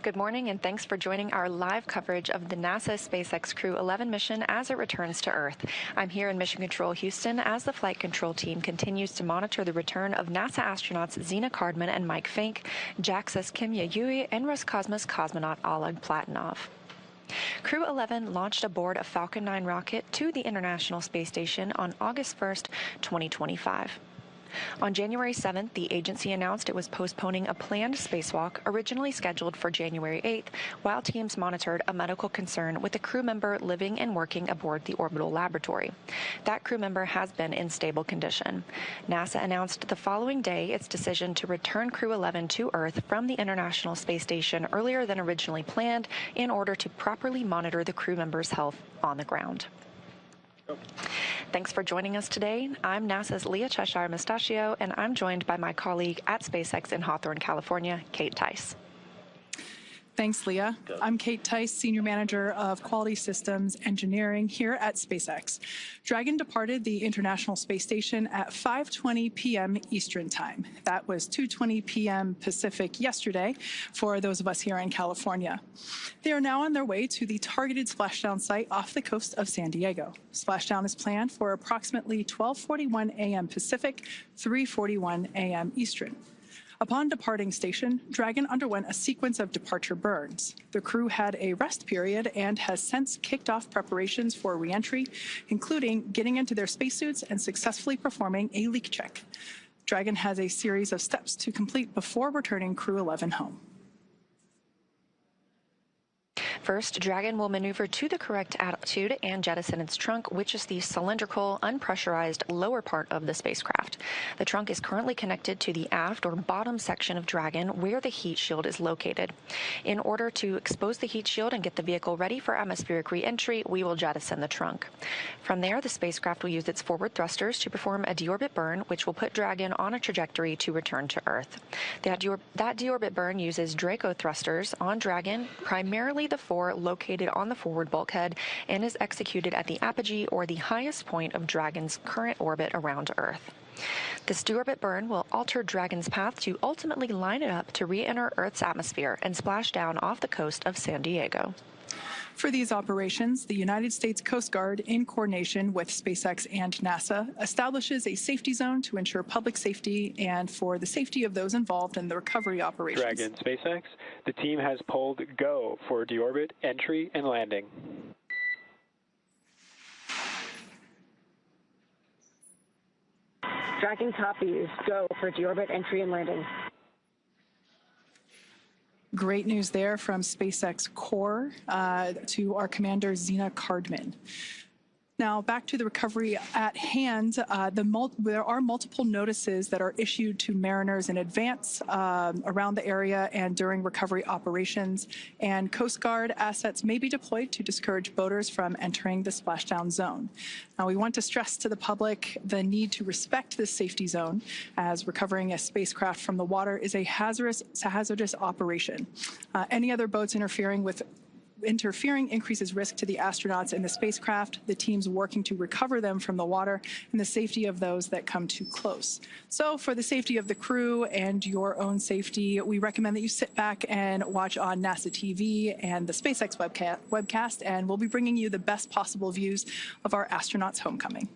Good morning, and thanks for joining our live coverage of the NASA SpaceX Crew-11 mission as it returns to Earth. I'm here in Mission Control Houston as the flight control team continues to monitor the return of NASA astronauts Zena Cardman and Mike Fink, JAXA's Kim Yayoi, and Roscosmos cosmonaut Oleg Platonov. Crew-11 launched aboard a Falcon 9 rocket to the International Space Station on August 1st, 2025. On January 7th, the agency announced it was postponing a planned spacewalk originally scheduled for January 8th, while teams monitored a medical concern with a crew member living and working aboard the orbital laboratory. That crew member has been in stable condition. NASA announced the following day its decision to return Crew-11 to Earth from the International Space Station earlier than originally planned in order to properly monitor the crew member's health on the ground. Thanks for joining us today. I'm NASA's Leah Cheshire Mustachio, and I'm joined by my colleague at SpaceX in Hawthorne, California, Kate Tice. Thanks, Leah. I'm Kate Tice, Senior Manager of Quality Systems Engineering here at SpaceX. Dragon departed the International Space Station at 5:20 p.m. Eastern Time. That was 2:20 p.m. Pacific yesterday for those of us here in California. They are now on their way to the targeted splashdown site off the coast of San Diego. Splashdown is planned for approximately 12:41 a.m. Pacific, 3:41 a.m. Eastern. Upon departing station, Dragon underwent a sequence of departure burns. The crew had a rest period and has since kicked off preparations for re-entry, including getting into their spacesuits and successfully performing a leak check. Dragon has a series of steps to complete before returning Crew-11 home. First, Dragon will maneuver to the correct altitude and jettison its trunk, which is the cylindrical, unpressurized lower part of the spacecraft. The trunk is currently connected to the aft or bottom section of Dragon, where the heat shield is located. In order to expose the heat shield and get the vehicle ready for atmospheric re-entry, we will jettison the trunk. From there, the spacecraft will use its forward thrusters to perform a deorbit burn, which will put Dragon on a trajectory to return to Earth. That deorbit burn uses Draco thrusters on Dragon, primarily the four located on the forward bulkhead, and is executed at the apogee or the highest point of Dragon's current orbit around Earth. This deorbit burn will alter Dragon's path to ultimately line it up to re-enter Earth's atmosphere and splash down off the coast of San Diego. For these operations, the United States Coast Guard, in coordination with SpaceX and NASA, establishes a safety zone to ensure public safety and for the safety of those involved in the recovery operations. Dragon SpaceX, the team has pulled go for deorbit entry and landing. Dragon copies. Go for deorbit entry and landing. Great news there from SpaceX Core to our commander, Zena Cardman. Now, back to the recovery at hand, there are multiple notices that are issued to mariners in advance around the area and during recovery operations, and Coast Guard assets may be deployed to discourage boaters from entering the splashdown zone. Now, we want to stress to the public the need to respect this safety zone, as recovering a spacecraft from the water is a hazardous operation. Any other boats interfering increases risk to the astronauts and the spacecraft, the teams working to recover them from the water, and the safety of those that come too close. So for the safety of the crew and your own safety, we recommend that you sit back and watch on NASA TV and the SpaceX webcast, and we'll be bringing you the best possible views of our astronauts' homecoming.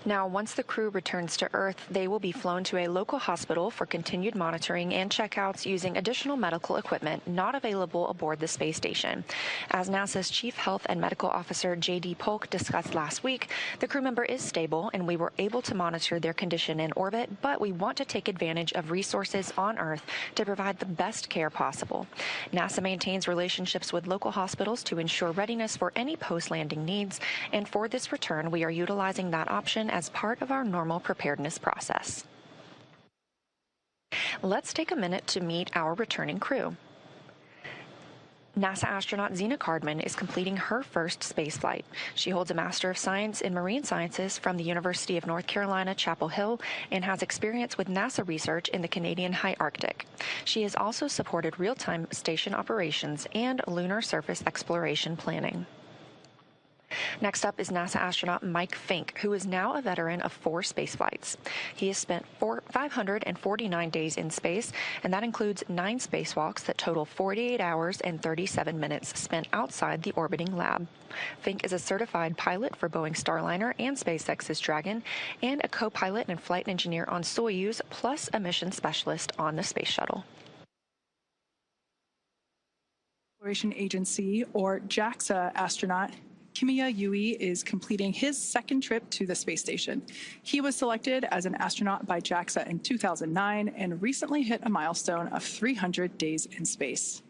Now, once the crew returns to Earth, they will be flown to a local hospital for continued monitoring and checkouts using additional medical equipment not available aboard the space station. As NASA's Chief Health and Medical Officer J.D. Polk discussed last week, the crew member is stable and we were able to monitor their condition in orbit, but we want to take advantage of resources on Earth to provide the best care possible. NASA maintains relationships with local hospitals to ensure readiness for any post-landing needs, and for this return, we are utilizing that option as part of our normal preparedness process. Let's take a minute to meet our returning crew. NASA astronaut Zena Cardman is completing her first spaceflight. She holds a Master of Science in Marine Sciences from the University of North Carolina, Chapel Hill, and has experience with NASA research in the Canadian High Arctic. She has also supported real-time station operations and lunar surface exploration planning. Next up is NASA astronaut Mike Fink, who is now a veteran of 4 spaceflights. He has spent 549 days in space, and that includes 9 spacewalks that total 48 hours and 37 minutes spent outside the orbiting lab. Fink is a certified pilot for Boeing Starliner and SpaceX's Dragon, and a co-pilot and flight engineer on Soyuz, plus a mission specialist on the Space Shuttle. Exploration Agency, or JAXA, astronaut Kimiya Yui is completing his second trip to the space station. He was selected as an astronaut by JAXA in 2009 and recently hit a milestone of 300 days in space.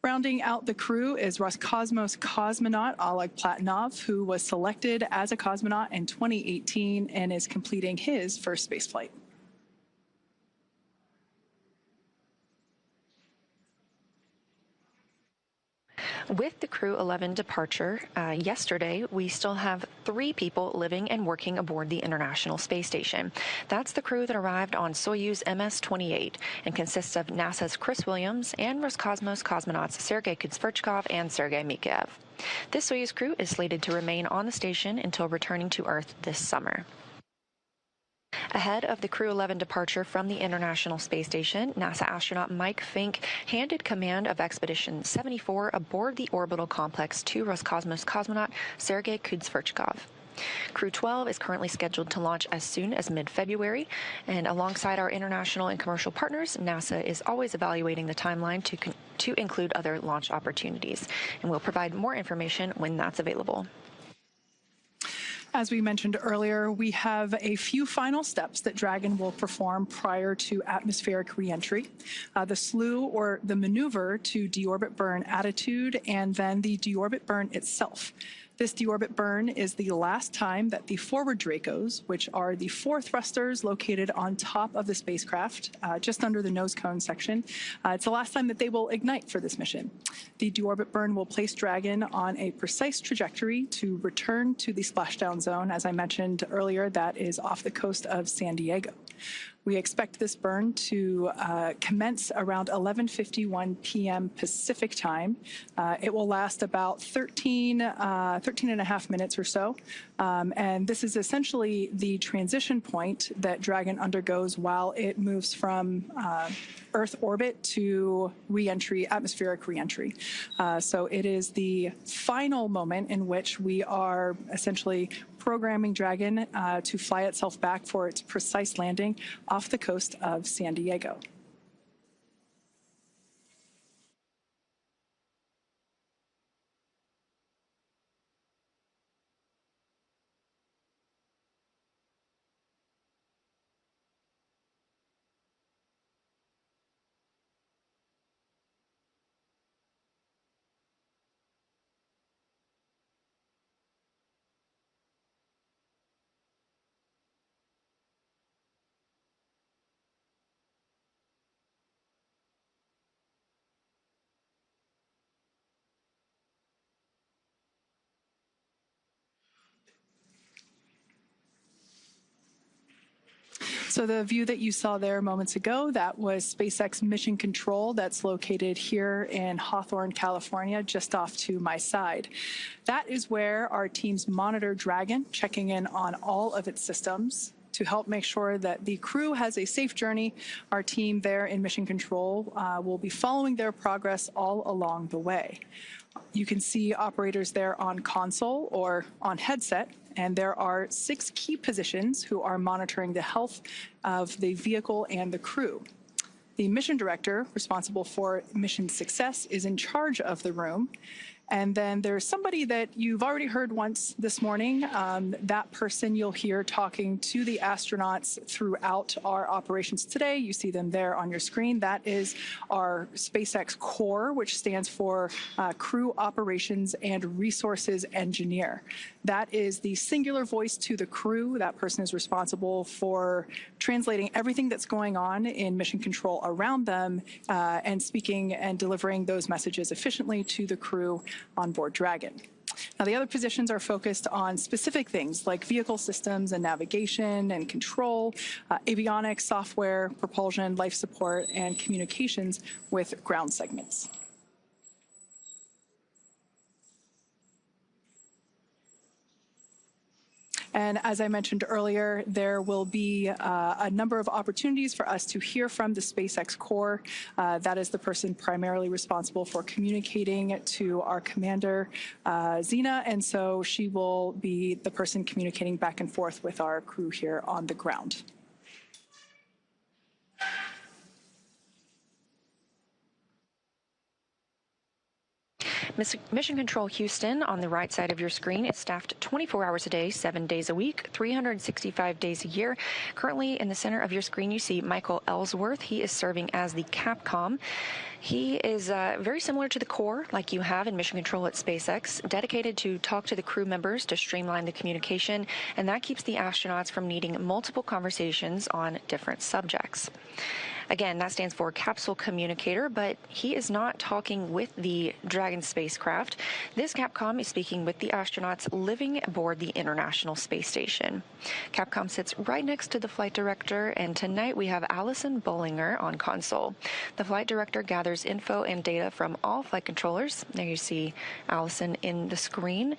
Rounding out the crew is Roscosmos cosmonaut Oleg Platonov, who was selected as a cosmonaut in 2018 and is completing his first spaceflight. With the Crew-11 departure yesterday, we still have 3 people living and working aboard the International Space Station. That's the crew that arrived on Soyuz MS-28 and consists of NASA's Chris Williams and Roscosmos cosmonauts Sergei Kudzverchkov and Sergei Mikheyev. This Soyuz crew is slated to remain on the station until returning to Earth this summer. Ahead of the Crew-11 departure from the International Space Station, NASA astronaut Mike Fink handed command of Expedition 74 aboard the orbital complex to Roscosmos cosmonaut Sergei Kudzverchkov. Crew-12 is currently scheduled to launch as soon as mid-February, and alongside our international and commercial partners, NASA is always evaluating the timeline to include other launch opportunities, and we'll provide more information when that's available. As we mentioned earlier, we have a few final steps that Dragon will perform prior to atmospheric reentry. The slew, or the maneuver to deorbit burn attitude, and then the deorbit burn itself. This deorbit burn is the last time that the forward Dracos, which are the 4 thrusters located on top of the spacecraft, just under the nose cone section, it's the last time that they will ignite for this mission. The deorbit burn will place Dragon on a precise trajectory to return to the splashdown zone. As I mentioned earlier, that is off the coast of San Diego. We expect this burn to commence around 11:51 p.m. Pacific time. It will last about 13 and a half minutes or so. And this is essentially the transition point that Dragon undergoes while it moves from Earth orbit to reentry, atmospheric reentry. So it is the final moment in which we are essentially programming Dragon to fly itself back for its precise landing off the coast of San Diego. So the view that you saw there moments ago, that was SpaceX Mission Control that's located here in Hawthorne, California, just off to my side. That is where our teams monitor Dragon, checking in on all of its systems to help make sure that the crew has a safe journey. Our team there in Mission Control will be following their progress all along the way. You can see operators there on console or on headset, and there are 6 key positions who are monitoring the health of the vehicle and the crew. The mission director, responsible for mission success, is in charge of the room. And then there's somebody that you've already heard once this morning. That person you'll hear talking to the astronauts throughout our operations today. You see them there on your screen. That is our SpaceX Core, which stands for Crew Operations and Resources Engineer. That is the singular voice to the crew. That person is responsible for translating everything that's going on in mission control around them and speaking and delivering those messages efficiently to the crew on board Dragon. Now, the other positions are focused on specific things like vehicle systems and navigation and control, avionics, software, propulsion, life support, and communications with ground segments. And as I mentioned earlier, there will be a number of opportunities for us to hear from the SpaceX Core. That is the person primarily responsible for communicating to our commander, Xena, and so she will be the person communicating back and forth with our crew here on the ground. Mission Control Houston, on the right side of your screen, is staffed 24 hours a day, 7 days a week, 365 days a year. Currently, in the center of your screen, you see Michael Ellsworth. He is serving as the Capcom. He is very similar to the core, like you have in Mission Control at SpaceX, dedicated to talk to the crew members to streamline the communication, and that keeps the astronauts from needing multiple conversations on different subjects. Again, that stands for Capsule Communicator, but he is not talking with the Dragon spacecraft. This Capcom is speaking with the astronauts living aboard the International Space Station. Capcom sits right next to the flight director, and tonight we have Allison Bollinger on console. The flight director gathers info and data from all flight controllers. There you see Allison in the screen.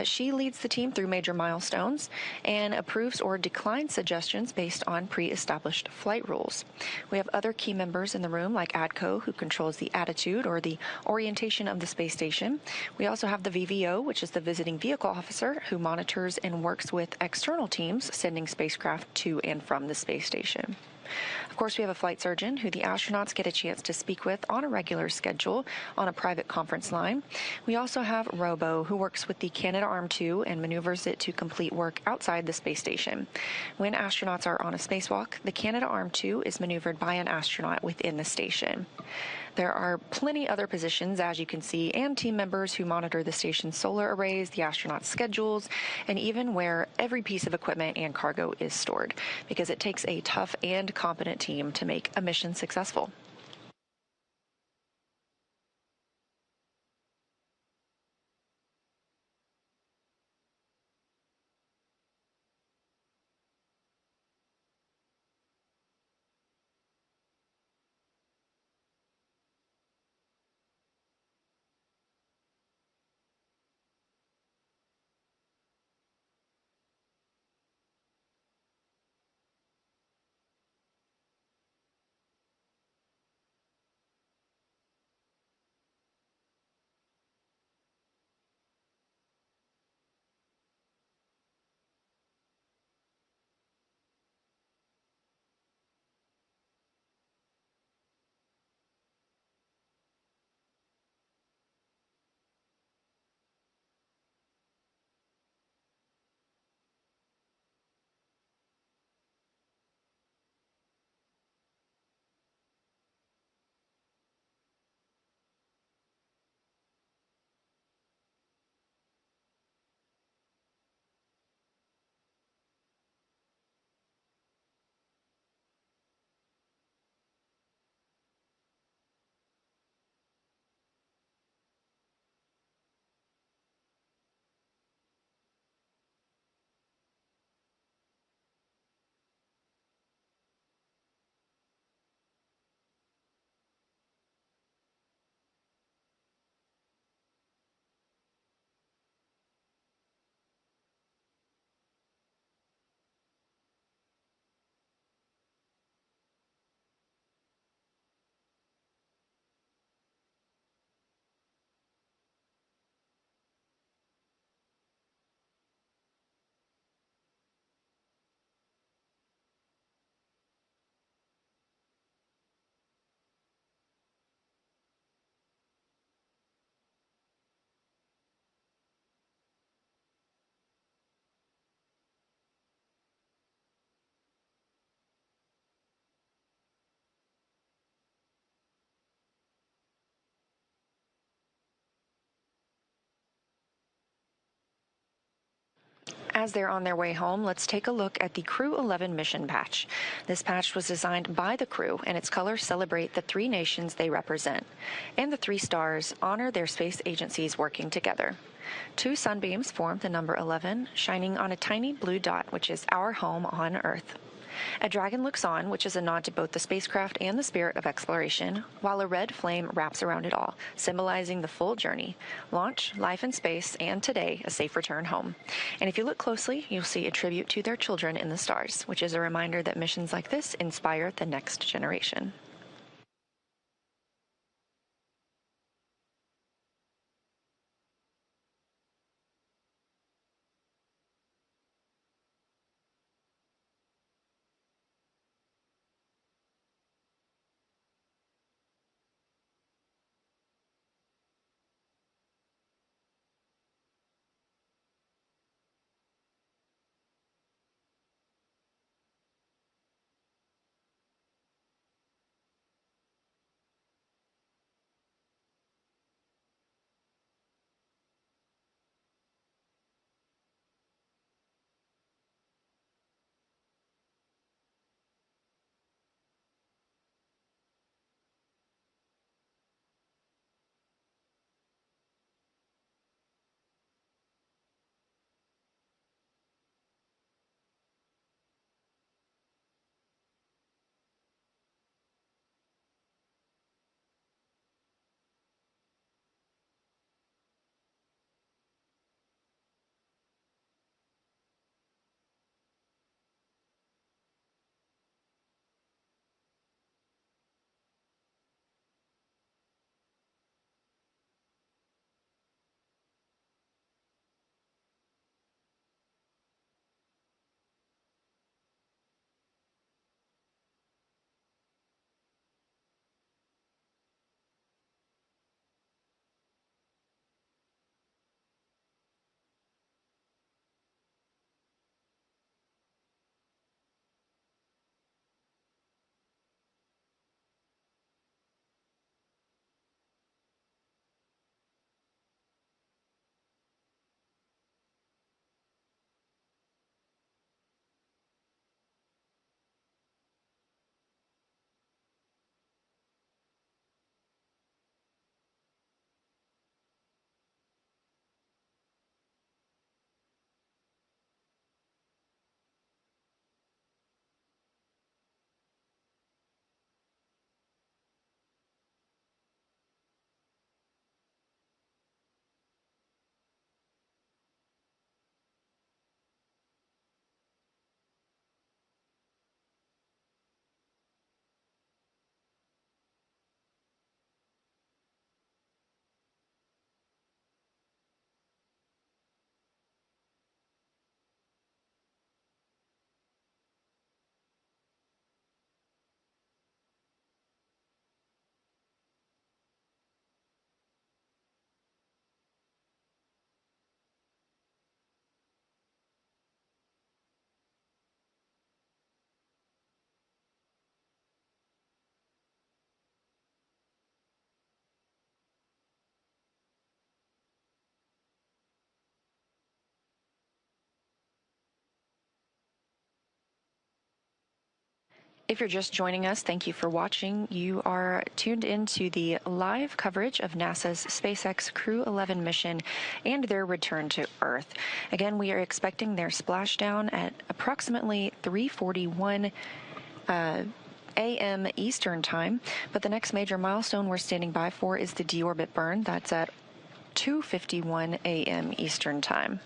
She leads the team through major milestones and approves or declines suggestions based on pre-established flight rules. We have other key members in the room, like ADCO, who controls the attitude or the orientation of the space station. We also have the VVO, which is the visiting vehicle officer, who monitors and works with external teams sending spacecraft to and from the space station. Of course, we have a flight surgeon who the astronauts get a chance to speak with on a regular schedule on a private conference line. We also have Robo, who works with the Canadarm2 and maneuvers it to complete work outside the space station. When astronauts are on a spacewalk, the Canadarm2 is maneuvered by an astronaut within the station. There are plenty other positions, as you can see, and team members who monitor the station's solar arrays, the astronauts' schedules, and even where every piece of equipment and cargo is stored, because it takes a tough and competent team to make a mission successful. As they're on their way home, let's take a look at the Crew-11 mission patch. This patch was designed by the crew, and its colors celebrate the 3 nations they represent. And the 3 stars honor their space agencies working together. 2 sunbeams form the number 11, shining on a tiny blue dot, which is our home on Earth. A dragon looks on, which is a nod to both the spacecraft and the spirit of exploration, while a red flame wraps around it all, symbolizing the full journey: launch, life in space, and today, a safe return home. And if you look closely, you'll see a tribute to their children in the stars, which is a reminder that missions like this inspire the next generation. If you're just joining us, thank you for watching. You are tuned into the live coverage of NASA's SpaceX Crew-11 mission and their return to Earth. Again, we are expecting their splashdown at approximately 3:41 a.m. Eastern Time, but the next major milestone we're standing by for is the deorbit burn. That's at 2:51 a.m. Eastern Time.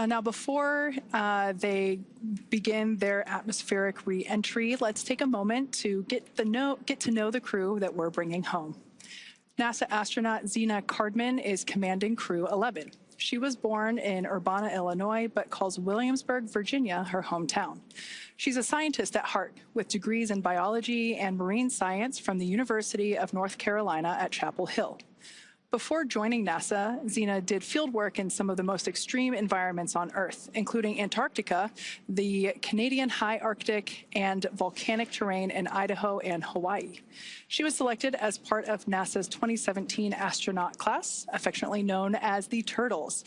Now, before they begin their atmospheric re-entry, let's take a moment to get to know the crew that we're bringing home. NASA astronaut Zena Cardman is commanding Crew-11. She was born in Urbana, Illinois, but calls Williamsburg, Virginia, her hometown. She's a scientist at heart, with degrees in biology and marine science from the University of North Carolina at Chapel Hill. Before joining NASA, Zena did field work in some of the most extreme environments on Earth, including Antarctica, the Canadian high Arctic, and volcanic terrain in Idaho and Hawaii. She was selected as part of NASA's 2017 astronaut class, affectionately known as the Turtles.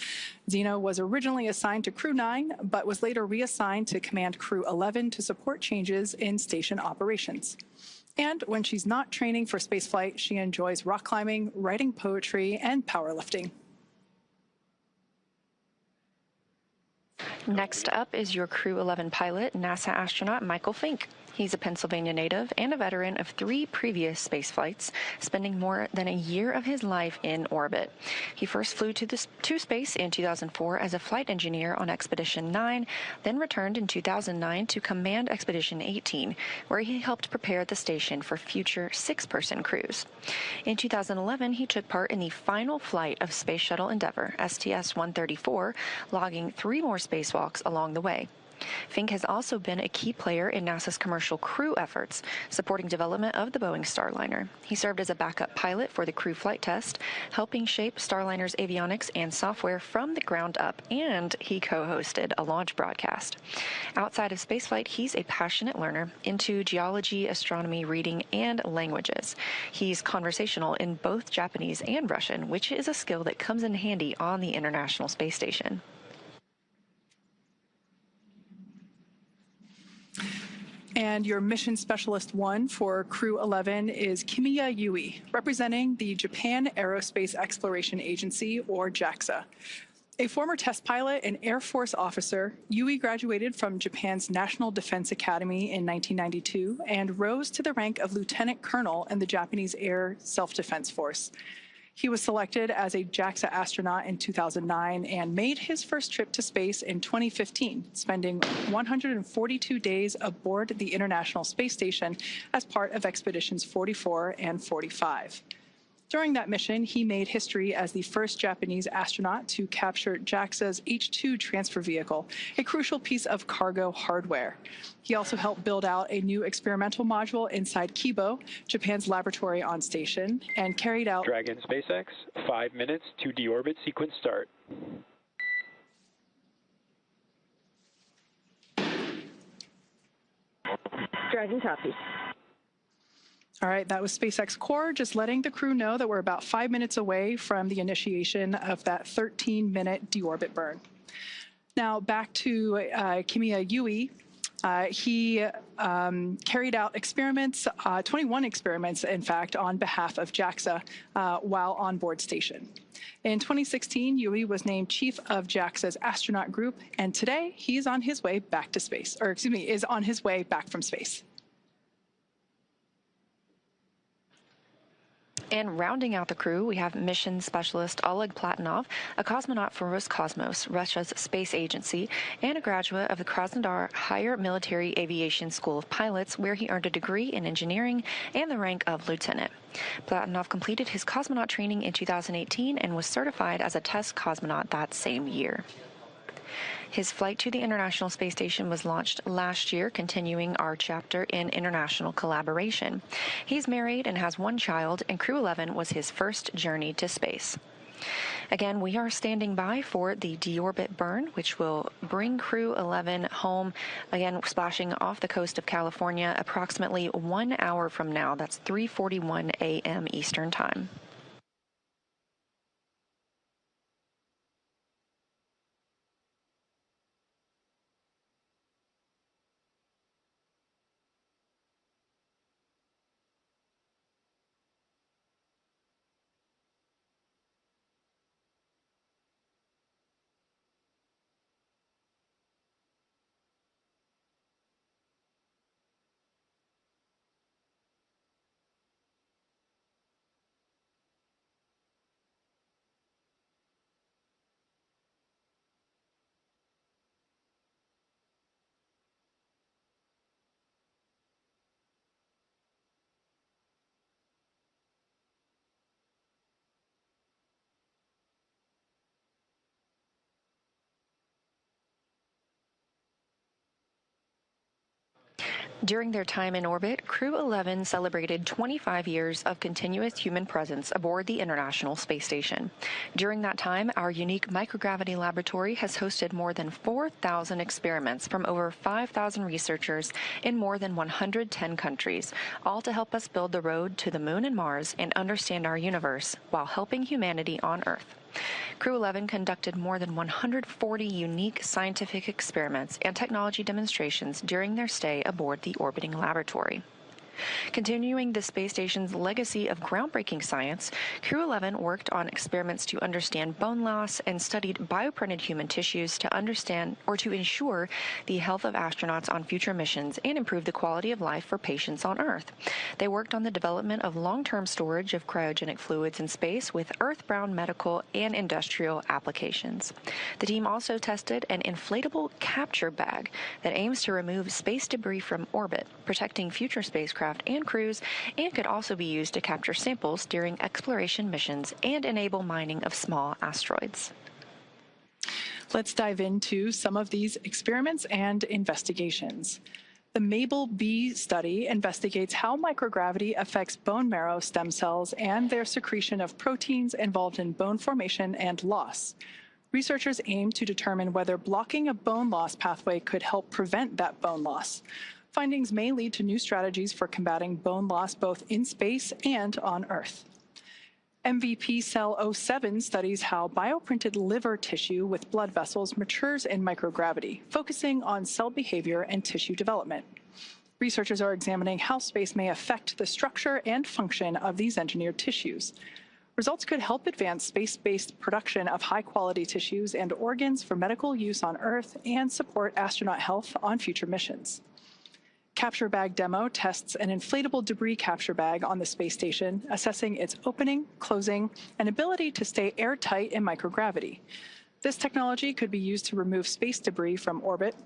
Zena was originally assigned to Crew-9, but was later reassigned to command Crew-11 to support changes in station operations. And when she's not training for spaceflight, she enjoys rock climbing, writing poetry, and powerlifting. Next up is your Crew-11 pilot, NASA astronaut Michael Fink. He's a Pennsylvania native and a veteran of 3 previous space flights, spending more than a year of his life in orbit. He first flew to space in 2004 as a flight engineer on Expedition 9, then returned in 2009 to command Expedition 18, where he helped prepare the station for future 6-person crews. In 2011, he took part in the final flight of Space Shuttle Endeavour, STS-134, logging 3 more spacewalks along the way. Fink has also been a key player in NASA's commercial crew efforts, supporting development of the Boeing Starliner. He served as a backup pilot for the crew flight test, helping shape Starliner's avionics and software from the ground up, and he co-hosted a launch broadcast. Outside of spaceflight, he's a passionate learner into geology, astronomy, reading, and languages. He's conversational in both Japanese and Russian, which is a skill that comes in handy on the International Space Station. And your Mission Specialist 1 for Crew-11 is Kimiya Yui, representing the Japan Aerospace Exploration Agency, or JAXA. A former test pilot and Air Force officer, Yui graduated from Japan's National Defense Academy in 1992 and rose to the rank of lieutenant colonel in the Japanese Air Self-Defense Force. He was selected as a JAXA astronaut in 2009 and made his first trip to space in 2015, spending 142 days aboard the International Space Station as part of Expeditions 44 and 45. During that mission, he made history as the first Japanese astronaut to capture JAXA's H-2 transfer vehicle, a crucial piece of cargo hardware. He also helped build out a new experimental module inside Kibo, Japan's laboratory on station, and carried out Dragon SpaceX, 5 minutes to deorbit sequence start. Dragon copy. All right, that was SpaceX Core, just letting the crew know that we're about 5 minutes away from the initiation of that 13-minute deorbit burn. Now back to Kimiya Yui. He carried out experiments, 21 experiments, in fact, on behalf of JAXA while on board station. In 2016, Yui was named chief of JAXA's astronaut group, and today he's on his way back to space, or excuse me, is on his way back from space. And rounding out the crew, we have mission specialist Oleg Platonov, a cosmonaut for Roscosmos, Russia's space agency, and a graduate of the Krasnodar Higher Military Aviation School of Pilots, where he earned a degree in engineering and the rank of lieutenant. Platonov completed his cosmonaut training in 2018 and was certified as a test cosmonaut that same year. His flight to the International Space Station was launched last year, continuing our chapter in international collaboration. He's married and has 1 child, and Crew-11 was his first journey to space. Again, we are standing by for the deorbit burn, which will bring Crew-11 home, again, splashing off the coast of California approximately 1 hour from now. That's 3:41 a.m. Eastern Time. During their time in orbit, Crew-11 celebrated 25 years of continuous human presence aboard the International Space Station. During that time, our unique microgravity laboratory has hosted more than 4,000 experiments from over 5,000 researchers in more than 110 countries, all to help us build the road to the Moon and Mars and understand our universe while helping humanity on Earth. Crew-11 conducted more than 140 unique scientific experiments and technology demonstrations during their stay aboard the orbiting laboratory. Continuing the space station's legacy of groundbreaking science, Crew-11 worked on experiments to understand bone loss and studied bioprinted human tissues to understand or to ensure the health of astronauts on future missions and improve the quality of life for patients on Earth. They worked on the development of long-term storage of cryogenic fluids in space with Earth-bound medical and industrial applications. The team also tested an inflatable capture bag that aims to remove space debris from orbit, protecting future spacecraft and crews, and could also be used to capture samples during exploration missions and enable mining of small asteroids. Let's dive into some of these experiments and investigations. The MABLE-B study investigates how microgravity affects bone marrow stem cells and their secretion of proteins involved in bone formation and loss. Researchers aim to determine whether blocking a bone loss pathway could help prevent that bone loss. Findings may lead to new strategies for combating bone loss both in space and on Earth. MVP Cell 07 studies how bioprinted liver tissue with blood vessels matures in microgravity, focusing on cell behavior and tissue development. Researchers are examining how space may affect the structure and function of these engineered tissues. Results could help advance space-based production of high-quality tissues and organs for medical use on Earth and support astronaut health on future missions. Capture Bag Demo tests an inflatable debris capture bag on the space station, assessing its opening, closing, and ability to stay airtight in microgravity. This technology could be used to remove space debris from orbit,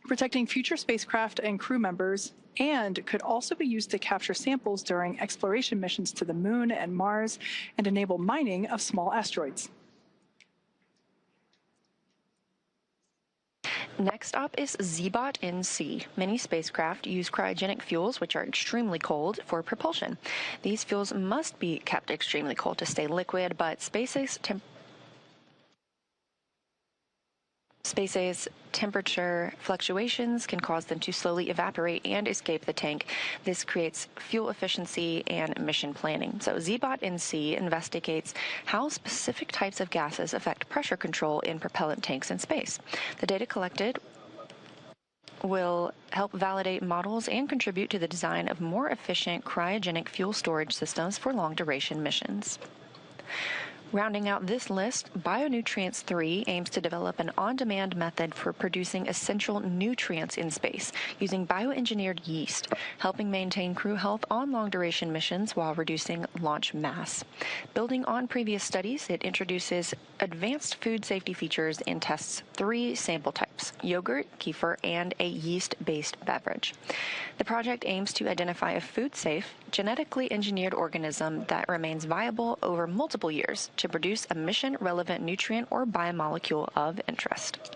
protecting future spacecraft and crew members, and could also be used to capture samples during exploration missions to the Moon and Mars and enable mining of small asteroids. Next up is ZBOT-NC. Many spacecraft use cryogenic fuels, which are extremely cold, for propulsion. These fuels must be kept extremely cold to stay liquid, but SpaceX's temperature fluctuations can cause them to slowly evaporate and escape the tank. This creates fuel efficiency and mission planning. So ZBOT-NC investigates how specific types of gases affect pressure control in propellant tanks in space. The data collected will help validate models and contribute to the design of more efficient cryogenic fuel storage systems for long-duration missions. Rounding out this list, Bionutrients 3 aims to develop an on-demand method for producing essential nutrients in space using bioengineered yeast, helping maintain crew health on long-duration missions while reducing launch mass. Building on previous studies, it introduces advanced food safety features and tests 3 sample types: yogurt, kefir, and a yeast-based beverage. The project aims to identify a food-safe, genetically engineered organism that remains viable over multiple years to produce a mission-relevant nutrient or biomolecule of interest.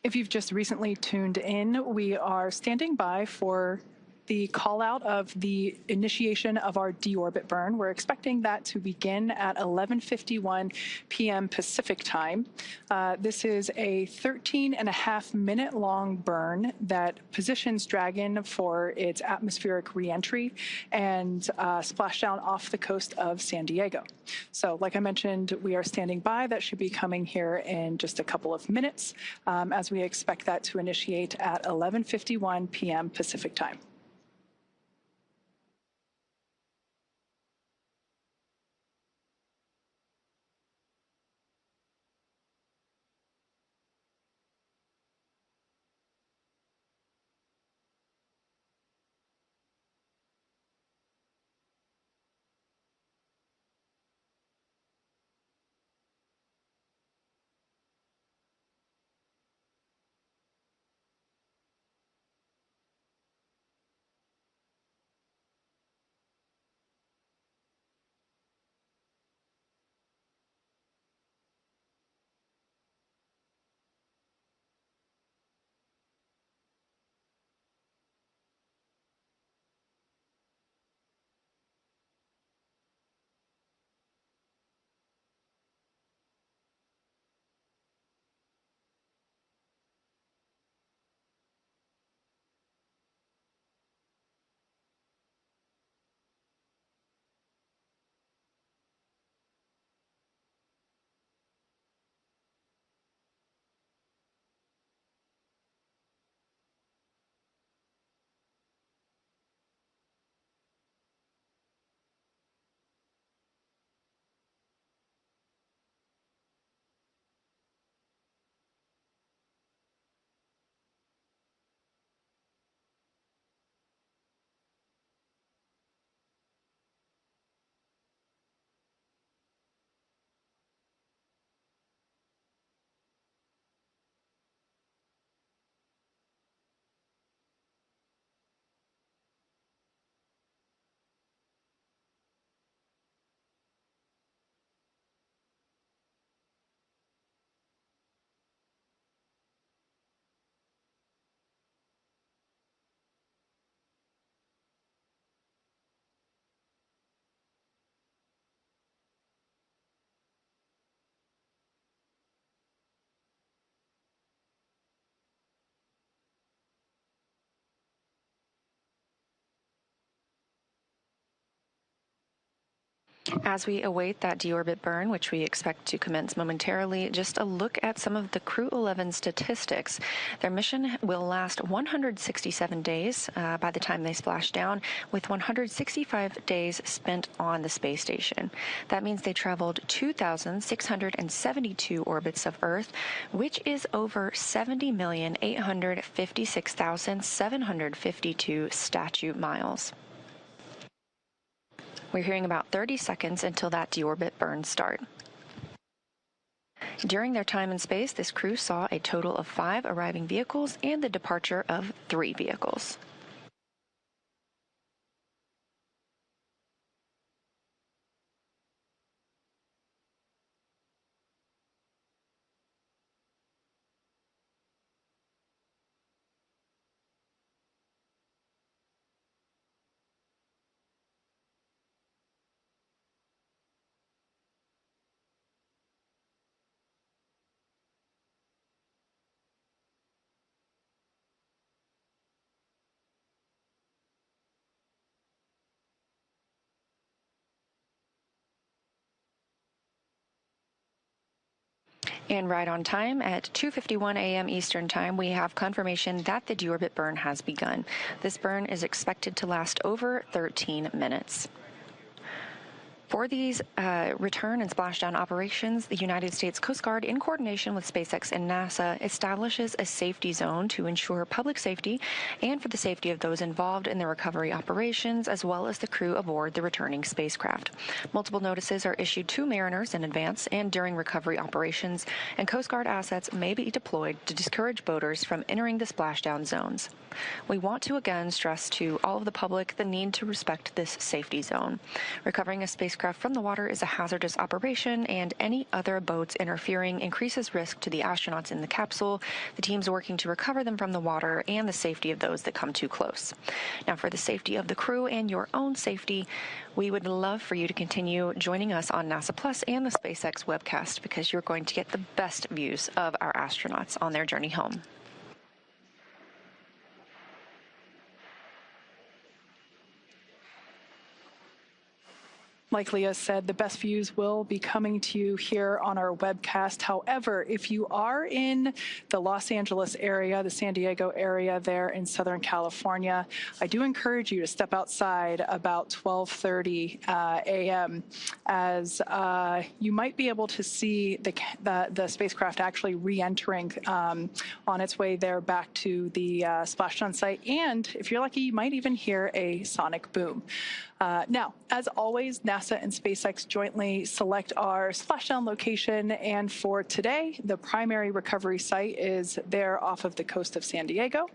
If you've just recently tuned in, we are standing by for the call out of the initiation of our deorbit burn. We're expecting that to begin at 11:51 p.m. Pacific time. This is a 13.5-minute long burn that positions Dragon for its atmospheric reentry and splashdown off the coast of San Diego. So like I mentioned, we are standing by. That should be coming here in just a couple of minutes as we expect that to initiate at 11:51 p.m. Pacific time. As we await that deorbit burn, which we expect to commence momentarily, just a look at some of the Crew-11 statistics. Their mission will last 167 days by the time they splash down, with 165 days spent on the space station. That means they traveled 2,672 orbits of Earth, which is over 70,856,752 statute miles. We're hearing about 30 seconds until that deorbit burn start. During their time in space, this crew saw a total of 5 arriving vehicles and the departure of 3 vehicles. And right on time, at 2:51 a.m. Eastern Time, we have confirmation that the deorbit burn has begun. This burn is expected to last over 13 minutes. For these return and splashdown operations, the United States Coast Guard, in coordination with SpaceX and NASA, establishes a safety zone to ensure public safety and for the safety of those involved in the recovery operations, as well as the crew aboard the returning spacecraft. Multiple notices are issued to mariners in advance and during recovery operations, and Coast Guard assets may be deployed to discourage boaters from entering the splashdown zones. We want to again stress to all of the public the need to respect this safety zone. Recovering a spacecraft spacecraft from the water is a hazardous operation, and any other boats interfering increases risk to the astronauts in the capsule. The team's working to recover them from the water and the safety of those that come too close. Now, for the safety of the crew and your own safety, we would love for you to continue joining us on NASA Plus and the SpaceX webcast, because you're going to get the best views of our astronauts on their journey home. Like Leah said, the best views will be coming to you here on our webcast. However, if you are in the Los Angeles area, the San Diego area there in Southern California, I do encourage you to step outside about 12:30 a.m. as you might be able to see the spacecraft actually re-entering on its way there back to the Splashdown site. And if you're lucky, you might even hear a sonic boom. Now, as always, NASA and SpaceX jointly select our splashdown location, and for today, the primary recovery site is there off of the coast of San Diego.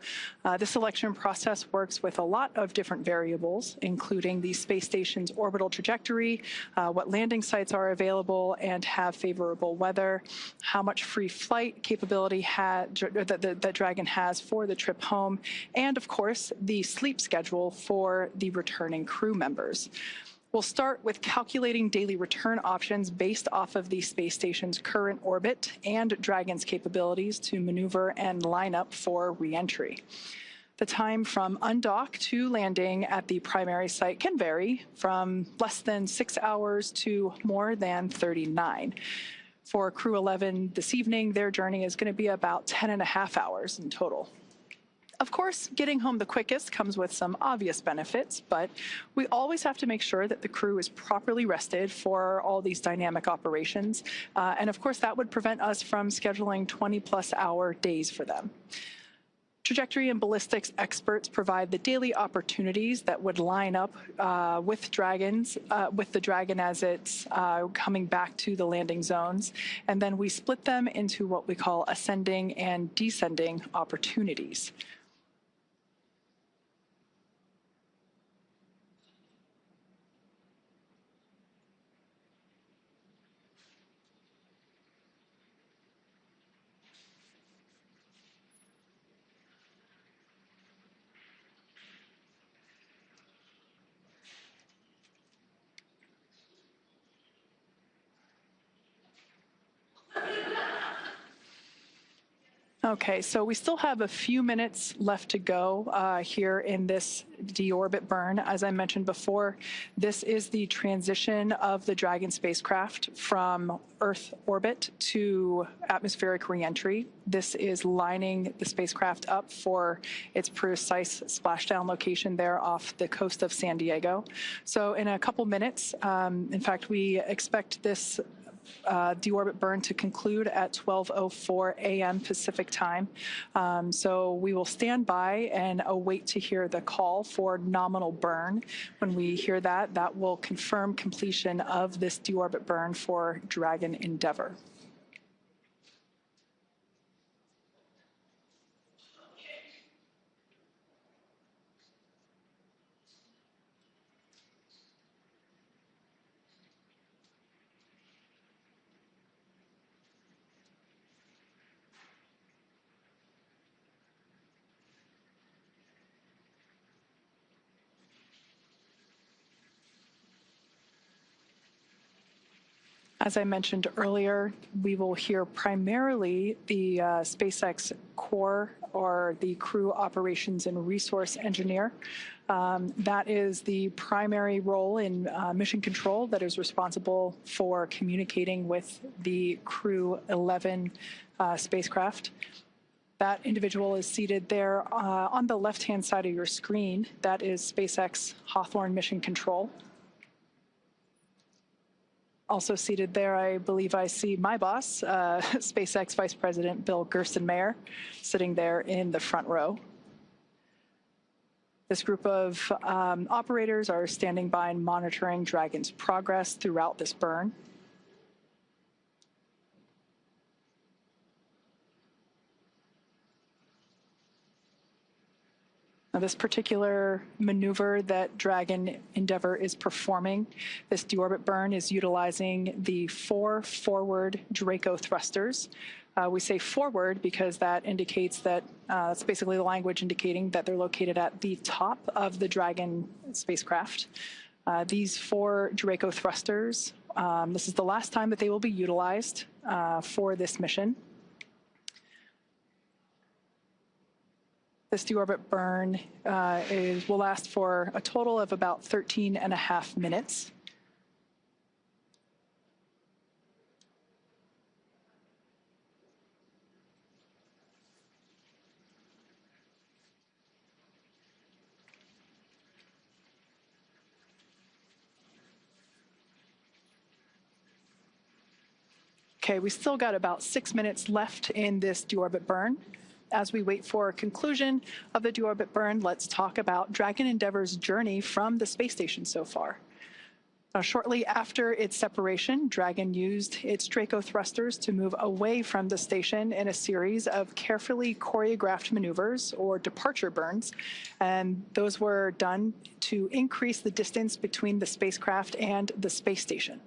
The selection process works with a lot of different variables, including the space station's orbital trajectory, what landing sites are available and have favorable weather, how much free flight capability that Dragon has for the trip home, and of course, the sleep schedule for the returning crew members. We'll start with calculating daily return options based off of the space station's current orbit and Dragon's capabilities to maneuver and line up for re-entry. The time from undock to landing at the primary site can vary from less than 6 hours to more than 39. For Crew-11 this evening, their journey is going to be about 10.5 hours in total. Of course, getting home the quickest comes with some obvious benefits, but we always have to make sure that the crew is properly rested for all these dynamic operations. And of course, that would prevent us from scheduling 20-plus-hour days for them. Trajectory and ballistics experts provide the daily opportunities that would line up with the Dragon as it's coming back to the landing zones. And then we split them into what we call ascending and descending opportunities. Okay, so we still have a few minutes left to go here in this deorbit burn. As I mentioned before, this is the transition of the Dragon spacecraft from Earth orbit to atmospheric reentry. This is lining the spacecraft up for its precise splashdown location there off the coast of San Diego. So in a couple minutes, in fact, we expect this deorbit burn to conclude at 12:04 a.m. Pacific time. So we will stand by and await to hear the call for nominal burn. When we hear that, that will confirm completion of this deorbit burn for Dragon Endeavour. As I mentioned earlier, we will hear primarily the SpaceX core, or the crew operations and resource engineer. That is the primary role in mission control that is responsible for communicating with the Crew-11 spacecraft. That individual is seated there on the left-hand side of your screen. That is SpaceX Hawthorne Mission Control. Also seated there, I believe I see my boss, SpaceX Vice President Bill Gerstenmaier, sitting there in the front row. This group of operators are standing by and monitoring Dragon's progress throughout this burn. Now, this particular maneuver that Dragon Endeavour is performing, this deorbit burn, is utilizing the 4 forward Draco thrusters. We say forward because that indicates that it's basically the language indicating that they're located at the top of the Dragon spacecraft. These 4 Draco thrusters, this is the last time that they will be utilized for this mission. This deorbit burn will last for a total of about 13.5 minutes. Okay, we still got about 6 minutes left in this deorbit burn. As we wait for a conclusion of the deorbit burn, let's talk about Dragon Endeavour's journey from the space station so far. Shortly after its separation, Dragon used its Draco thrusters to move away from the station in a series of carefully choreographed maneuvers, or departure burns, and those were done to increase the distance between the spacecraft and the space station.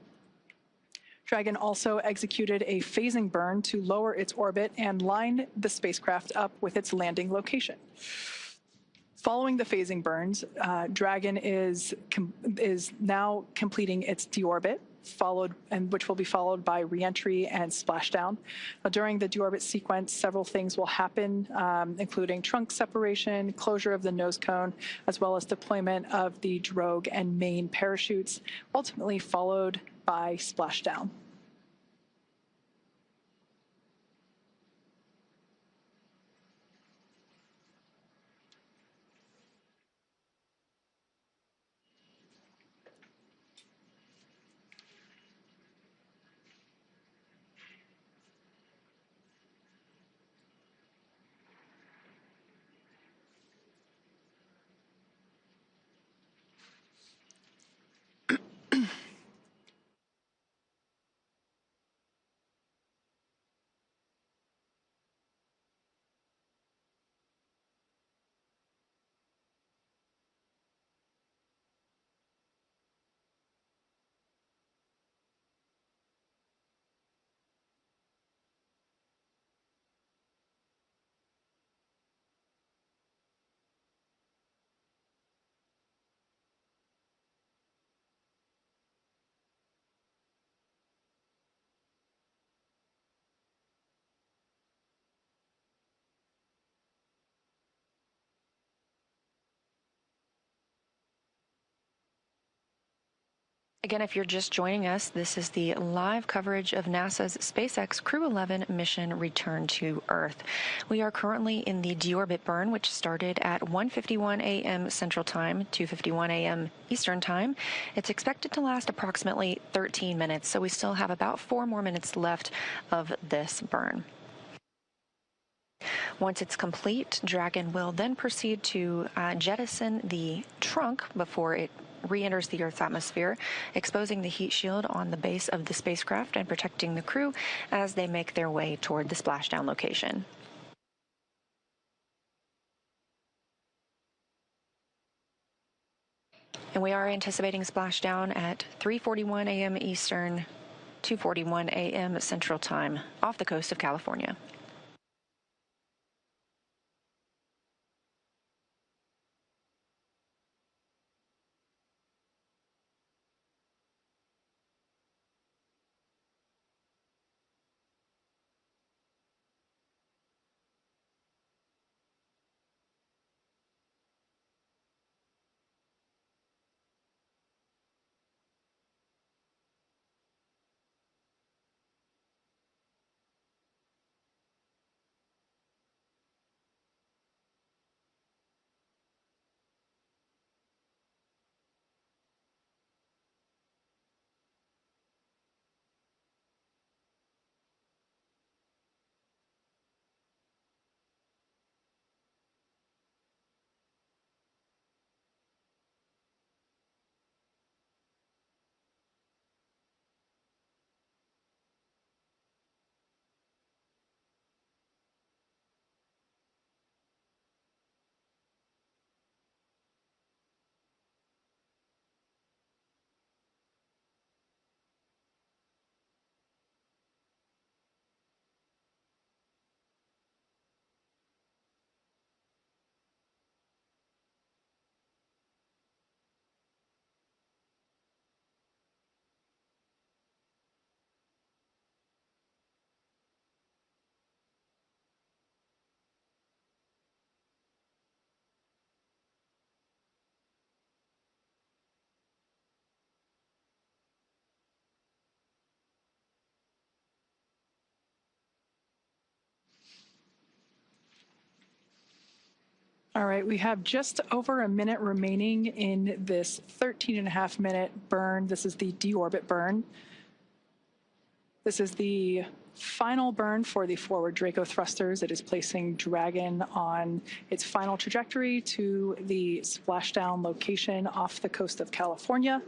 Dragon also executed a phasing burn to lower its orbit and line the spacecraft up with its landing location. Following the phasing burns, Dragon is now completing its deorbit, which will be followed by reentry and splashdown. During the deorbit sequence, several things will happen, including trunk separation, closure of the nose cone, as well as deployment of the drogue and main parachutes, ultimately followed by splashdown. Again, if you're just joining us, this is the live coverage of NASA's SpaceX Crew-11 mission return to Earth. We are currently in the deorbit burn, which started at 1:51 a.m. Central Time, 2:51 a.m. Eastern Time. It's expected to last approximately 13 minutes, so we still have about 4 more minutes left of this burn. Once it's complete, Dragon will then proceed to jettison the trunk before it re-enters the Earth's atmosphere, exposing the heat shield on the base of the spacecraft and protecting the crew as they make their way toward the splashdown location. And we are anticipating splashdown at 3:41 a.m. Eastern, 2:41 a.m. Central Time off the coast of California. All right, we have just over a minute remaining in this 13.5-minute burn. This is the Deorbit burn. This is the final burn for the forward Draco thrusters. It is placing Dragon on its final trajectory to the Splashdown location off the coast of California.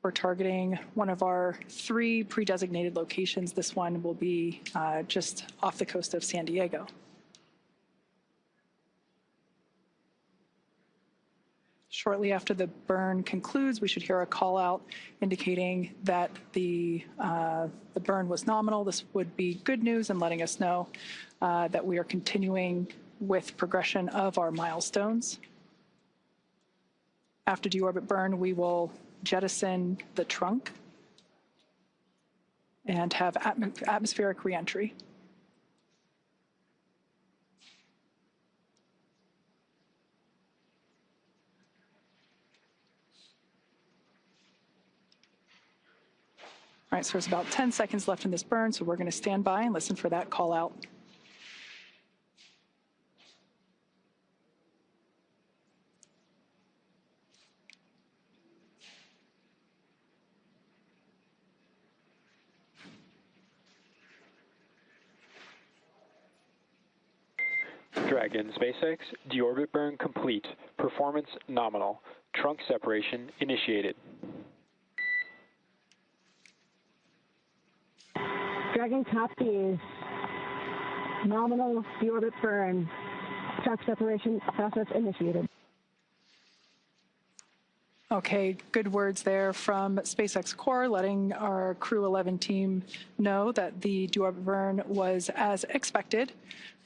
We're targeting one of our 3 pre-designated locations. This one will be just off the coast of San Diego. Shortly after the burn concludes, we should hear a call out indicating that the burn was nominal. This would be good news and letting us know that we are continuing with progression of our milestones. After deorbit burn, we will jettison the trunk and have atmospheric reentry. All right, so there's about 10 seconds left in this burn, so we're going to stand by and listen for that call out. Dragon SpaceX, deorbit burn complete. Performance nominal. Trunk separation initiated. Dragon copies. Nominal deorbit burn. Trunk separation process initiated. Okay, good words there from SpaceX Core, letting our Crew-11 team know that the deorbit burn was as expected.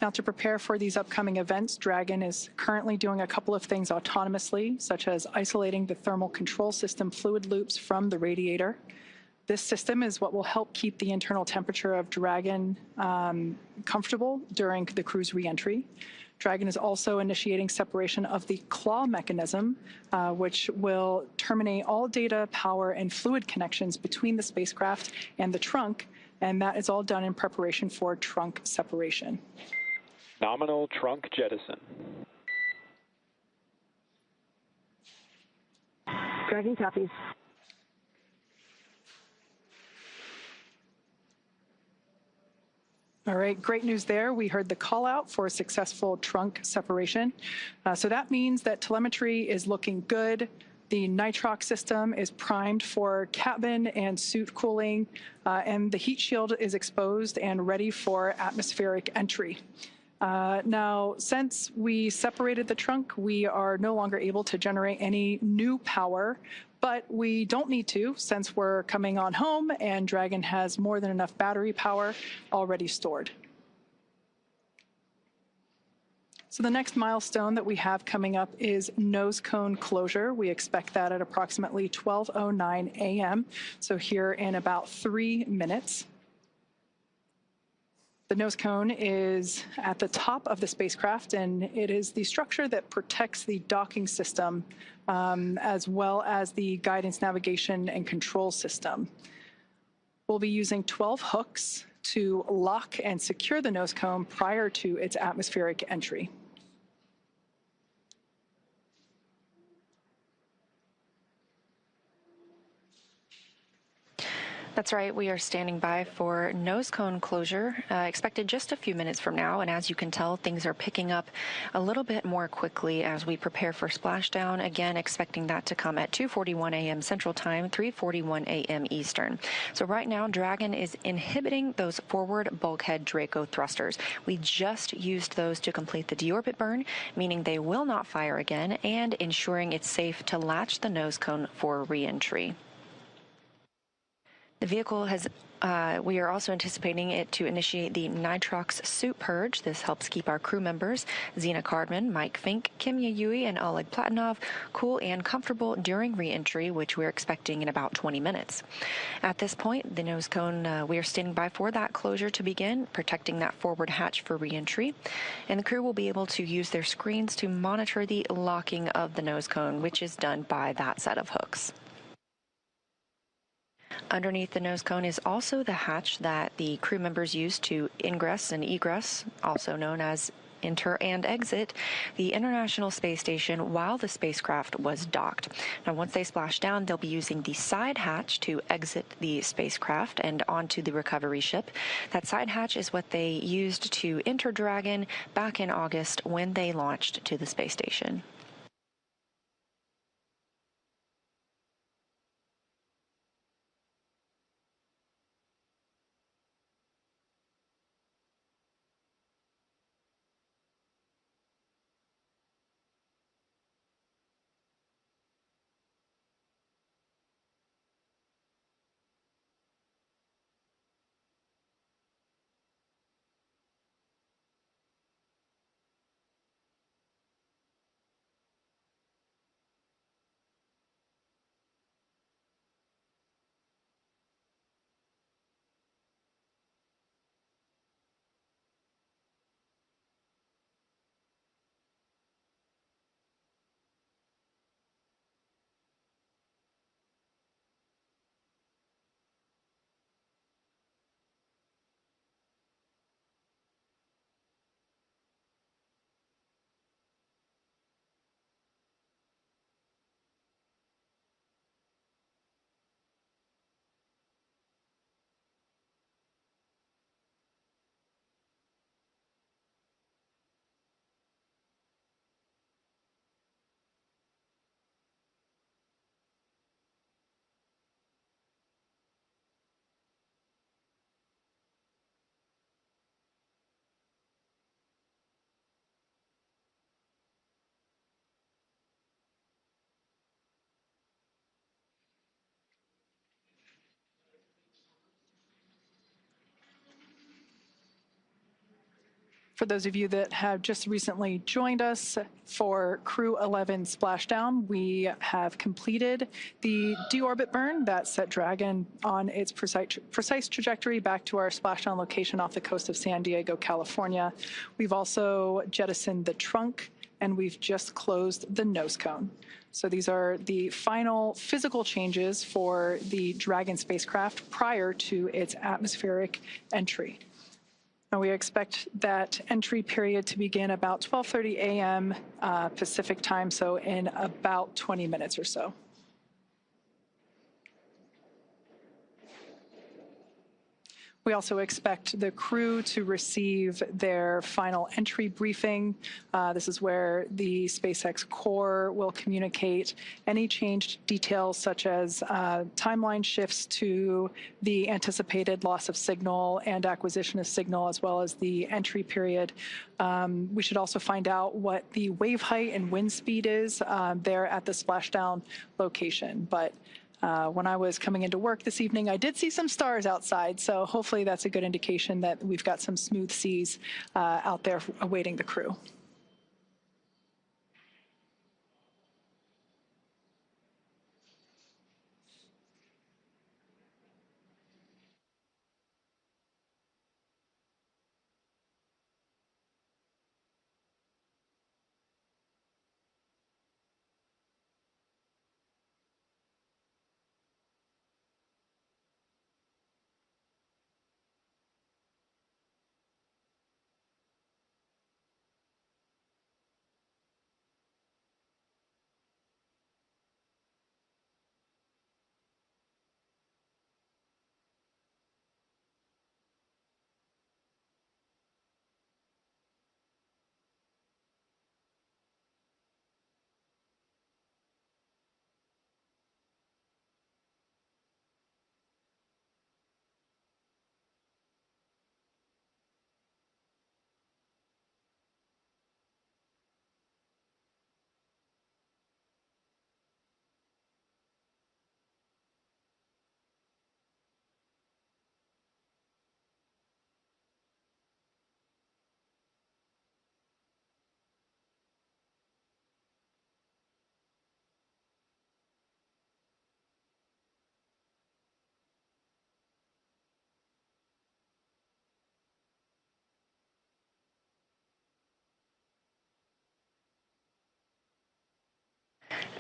Now, to prepare for these upcoming events, Dragon is currently doing a couple of things autonomously, such as isolating the thermal control system fluid loops from the radiator. This system is what will help keep the internal temperature of Dragon comfortable during the crew's reentry. Dragon is also initiating separation of the claw mechanism, which will terminate all data, power, and fluid connections between the spacecraft and the trunk, and that is all done in preparation for trunk separation. Nominal trunk jettison. Dragon copies. All right, great news there. We heard the call out for successful trunk separation. So that means that telemetry is looking good. The nitrox system is primed for cabin and suit cooling, and the heat shield is exposed and ready for atmospheric entry. Now, since we separated the trunk, we are no longer able to generate any new power, but we don't need to since we're coming on home and Dragon has more than enough battery power already stored. So the next milestone that we have coming up is nose cone closure. We expect that at approximately 12:09 a.m., so here in about 3 minutes. The nose cone is at the top of the spacecraft, and it is the structure that protects the docking system as well as the guidance, navigation, and control system. We'll be using 12 hooks to lock and secure the nose cone prior to its atmospheric entry. That's right. We are standing by for nose cone closure, expected just a few minutes from now. And as you can tell, things are picking up a little bit more quickly as we prepare for splashdown. Again, expecting that to come at 2:41 a.m. Central Time, 3:41 a.m. Eastern. So right now, Dragon is inhibiting those forward bulkhead Draco thrusters. We just used those to complete the deorbit burn, meaning they will not fire again, and ensuring it's safe to latch the nose cone for re-entry. The vehicle has, we are also anticipating it to initiate the nitrox suit purge. This helps keep our crew members, Zena Cardman, Mike Fink, Kimya Yui, and Oleg Platonov, cool and comfortable during re-entry, which we're expecting in about 20 minutes. At this point, the nose cone, we are standing by for that closure to begin, protecting that forward hatch for re-entry. And the crew will be able to use their screens to monitor the locking of the nose cone, which is done by that set of hooks. Underneath the nose cone is also the hatch that the crew members use to ingress and egress, also known as enter and exit the International Space Station while the spacecraft was docked. Now, once they splash down, they'll be using the side hatch to exit the spacecraft and onto the recovery ship. That side hatch is what they used to enter Dragon back in August when they launched to the space station. For those of you that have just recently joined us for Crew-11 Splashdown, we have completed the deorbit burn that set Dragon on its precise trajectory back to our splashdown location off the coast of San Diego, California. We've also jettisoned the trunk, and we've just closed the nose cone. So these are the final physical changes for the Dragon spacecraft prior to its atmospheric entry. And we expect that entry period to begin about 12:30 a.m. Pacific time, so in about 20 minutes or so. We also expect the crew to receive their final entry briefing. This is where the SpaceX core will communicate any changed details, such as timeline shifts to the anticipated loss of signal and acquisition of signal, as well as the entry period. We should also find out what the wave height and wind speed is there at the splashdown location. But when I was coming into work this evening, I did see some stars outside, so hopefully that's a good indication that we've got some smooth seas out there awaiting the crew.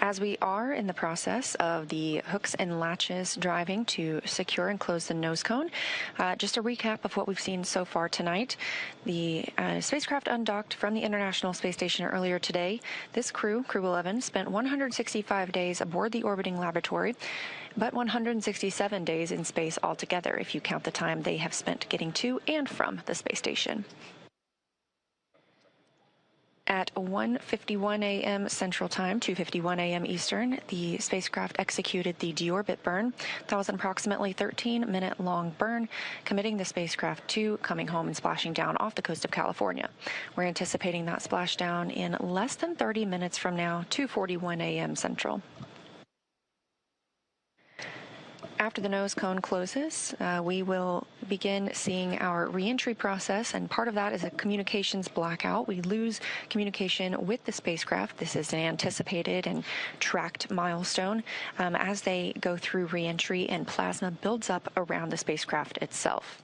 As we are in the process of the hooks and latches driving to secure and close the nose cone, just a recap of what we've seen so far tonight. The spacecraft undocked from the International Space Station earlier today. This Crew-11, spent 165 days aboard the orbiting laboratory, but 167 days in space altogether, if you count the time they have spent getting to and from the space station. At 1:51 a.m. Central Time, 2:51 a.m. Eastern, the spacecraft executed the deorbit burn. That was an approximately 13-minute-long burn, committing the spacecraft to coming home and splashing down off the coast of California. We're anticipating that splashdown in less than 30 minutes from now, 2:41 a.m. Central. After the nose cone closes, we will begin seeing our reentry process, and part of that is a communications blackout. We lose communication with the spacecraft. This is an anticipated and tracked milestone as they go through reentry and plasma builds up around the spacecraft itself.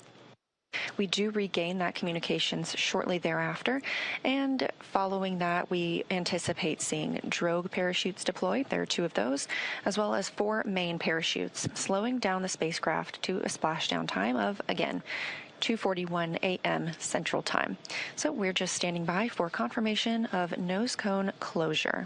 We do regain that communications shortly thereafter, and following that, we anticipate seeing drogue parachutes deployed. There are 2 of those, as well as 4 main parachutes, slowing down the spacecraft to a splashdown time of, again, 2:41 a.m. Central Time. So we're just standing by for confirmation of nose cone closure.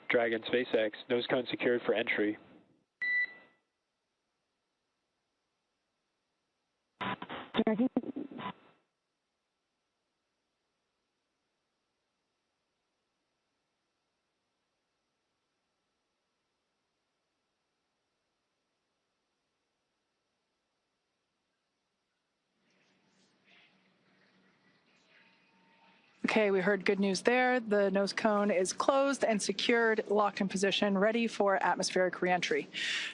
Dragon SpaceX, nose cone secured for entry. Dragon. Okay, we heard good news there. The nose cone is closed and secured, locked in position, ready for atmospheric reentry.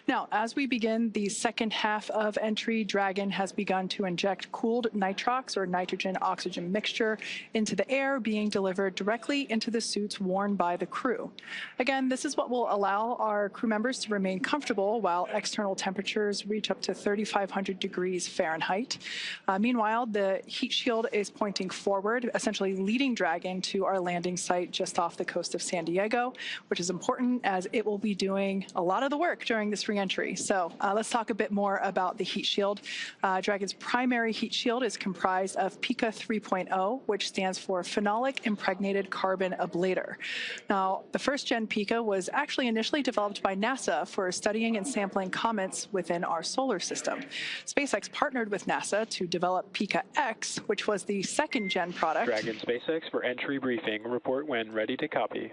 Now, as we begin the second half of entry, Dragon has begun to inject cooled nitrox or nitrogen-oxygen mixture into the air, being delivered directly into the suits worn by the crew. Again, this is what will allow our crew members to remain comfortable while external temperatures reach up to 3,500 degrees Fahrenheit. Meanwhile, the heat shield is pointing forward, essentially leading Dragon to our landing site just off the coast of San Diego, which is important as it will be doing a lot of the work during this reentry. So let's talk a bit more about the heat shield. Dragon's primary heat shield is comprised of PICA 3.0, which stands for Phenolic Impregnated Carbon Ablator. Now, the first-gen PICA was actually initially developed by NASA for studying and sampling comets within our solar system. SpaceX partnered with NASA to develop PICA X, which was the second-gen product. Dragon SpaceX for entry briefing. Report when ready to copy.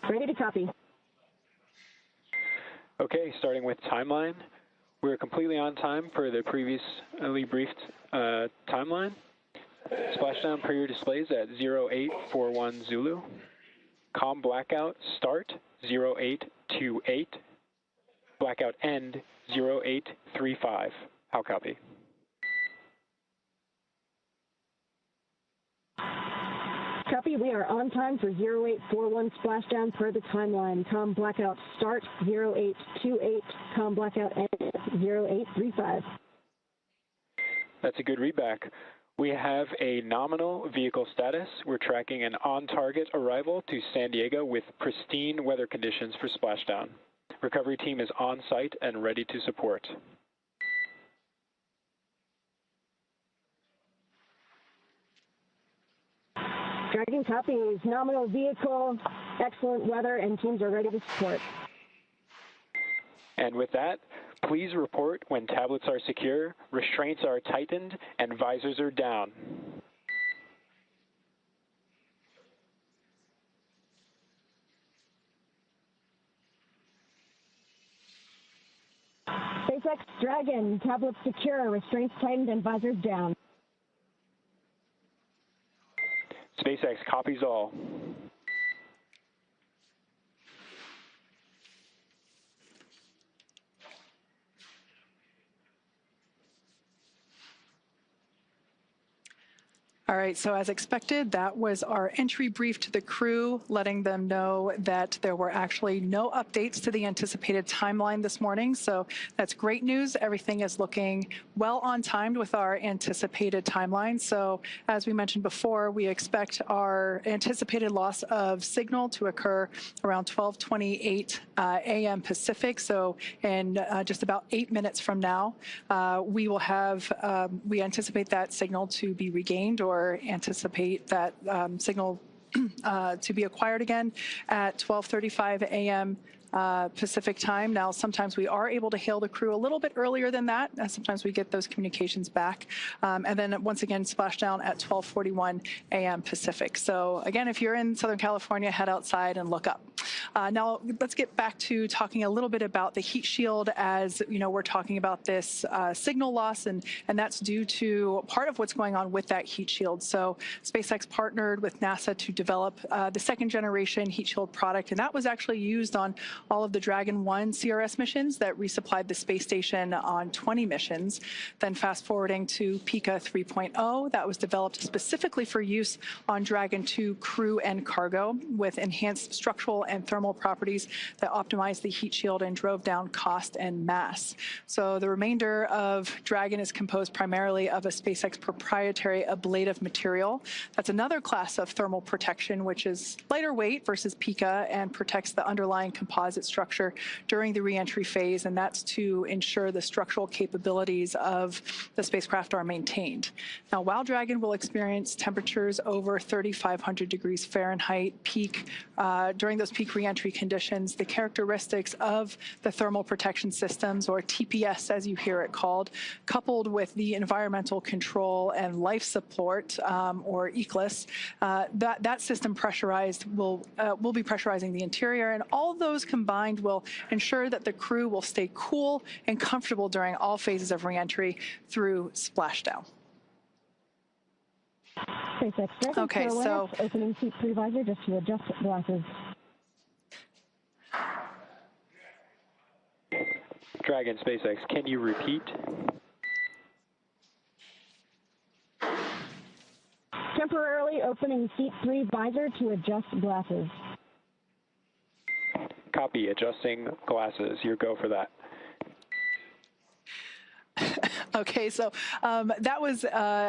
Ready to copy. Okay, starting with timeline. We're completely on time per the previously briefed timeline. Splashdown period displays at 0841 Zulu. COM blackout start 0828. Blackout end 0835. How copy? Copy. We are on time for 0841 splashdown per the timeline. COM blackout start 0828. COM blackout end 0835. That's a good readback. We have a nominal vehicle status. We're tracking an on-target arrival to San Diego with pristine weather conditions for splashdown. Recovery team is on site and ready to support. Dragon copies. Nominal vehicle, excellent weather, and teams are ready to support. And with that, please report when tablets are secure, restraints are tightened, and visors are down. SpaceX Dragon, tablets secure, restraints tightened, and visors down. SpaceX copies all. All right, so as expected, that was our entry brief to the crew, letting them know that there were actually no updates to the anticipated timeline this morning. So that's great news. Everything is looking well on timed with our anticipated timeline. So as we mentioned before, we expect our anticipated loss of signal to occur around 12:28 a.m. Pacific. So in just about 8 minutes from now, we will have, we anticipate that signal to be regained or anticipate that signal to be acquired again at 12:35 a.m. Pacific time. Now, sometimes we are able to hail the crew a little bit earlier than that. Sometimes we get those communications back. And then once again, splashdown at 12:41 a.m. Pacific. So again, if you're in Southern California, head outside and look up. Now, let's get back to talking a little bit about the heat shield. As you know, we're talking about this signal loss, and that's due to part of what's going on with that heat shield. So SpaceX partnered with NASA to develop the second generation heat shield product, and that was actually used on all of the Dragon 1 CRS missions that resupplied the space station on 20 missions. Then fast forwarding to PICA 3.0, that was developed specifically for use on Dragon 2 crew and cargo with enhanced structural and thermal properties that optimized the heat shield and drove down cost and mass. So the remainder of Dragon is composed primarily of a SpaceX proprietary ablative material. That's another class of thermal protection, which is lighter weight versus PICA and protects the underlying composite structure during the reentry phase, and that's to ensure the structural capabilities of the spacecraft are maintained. Now, while Dragon will experience temperatures over 3,500 degrees Fahrenheit peak during those peak reentry conditions, the characteristics of the thermal protection systems, or TPS as you hear it called, coupled with the environmental control and life support, or ECLIS, that system pressurized will be pressurizing the interior, and all those combined will ensure that the crew will stay cool and comfortable during all phases of reentry through splashdown. SpaceX Dragon, Okay, so opening seat 3 visor just to adjust glasses. Dragon SpaceX, can you repeat? Temporarily opening seat 3 visor to adjust glasses. Copy, adjusting glasses. Your go for that. Okay, so that was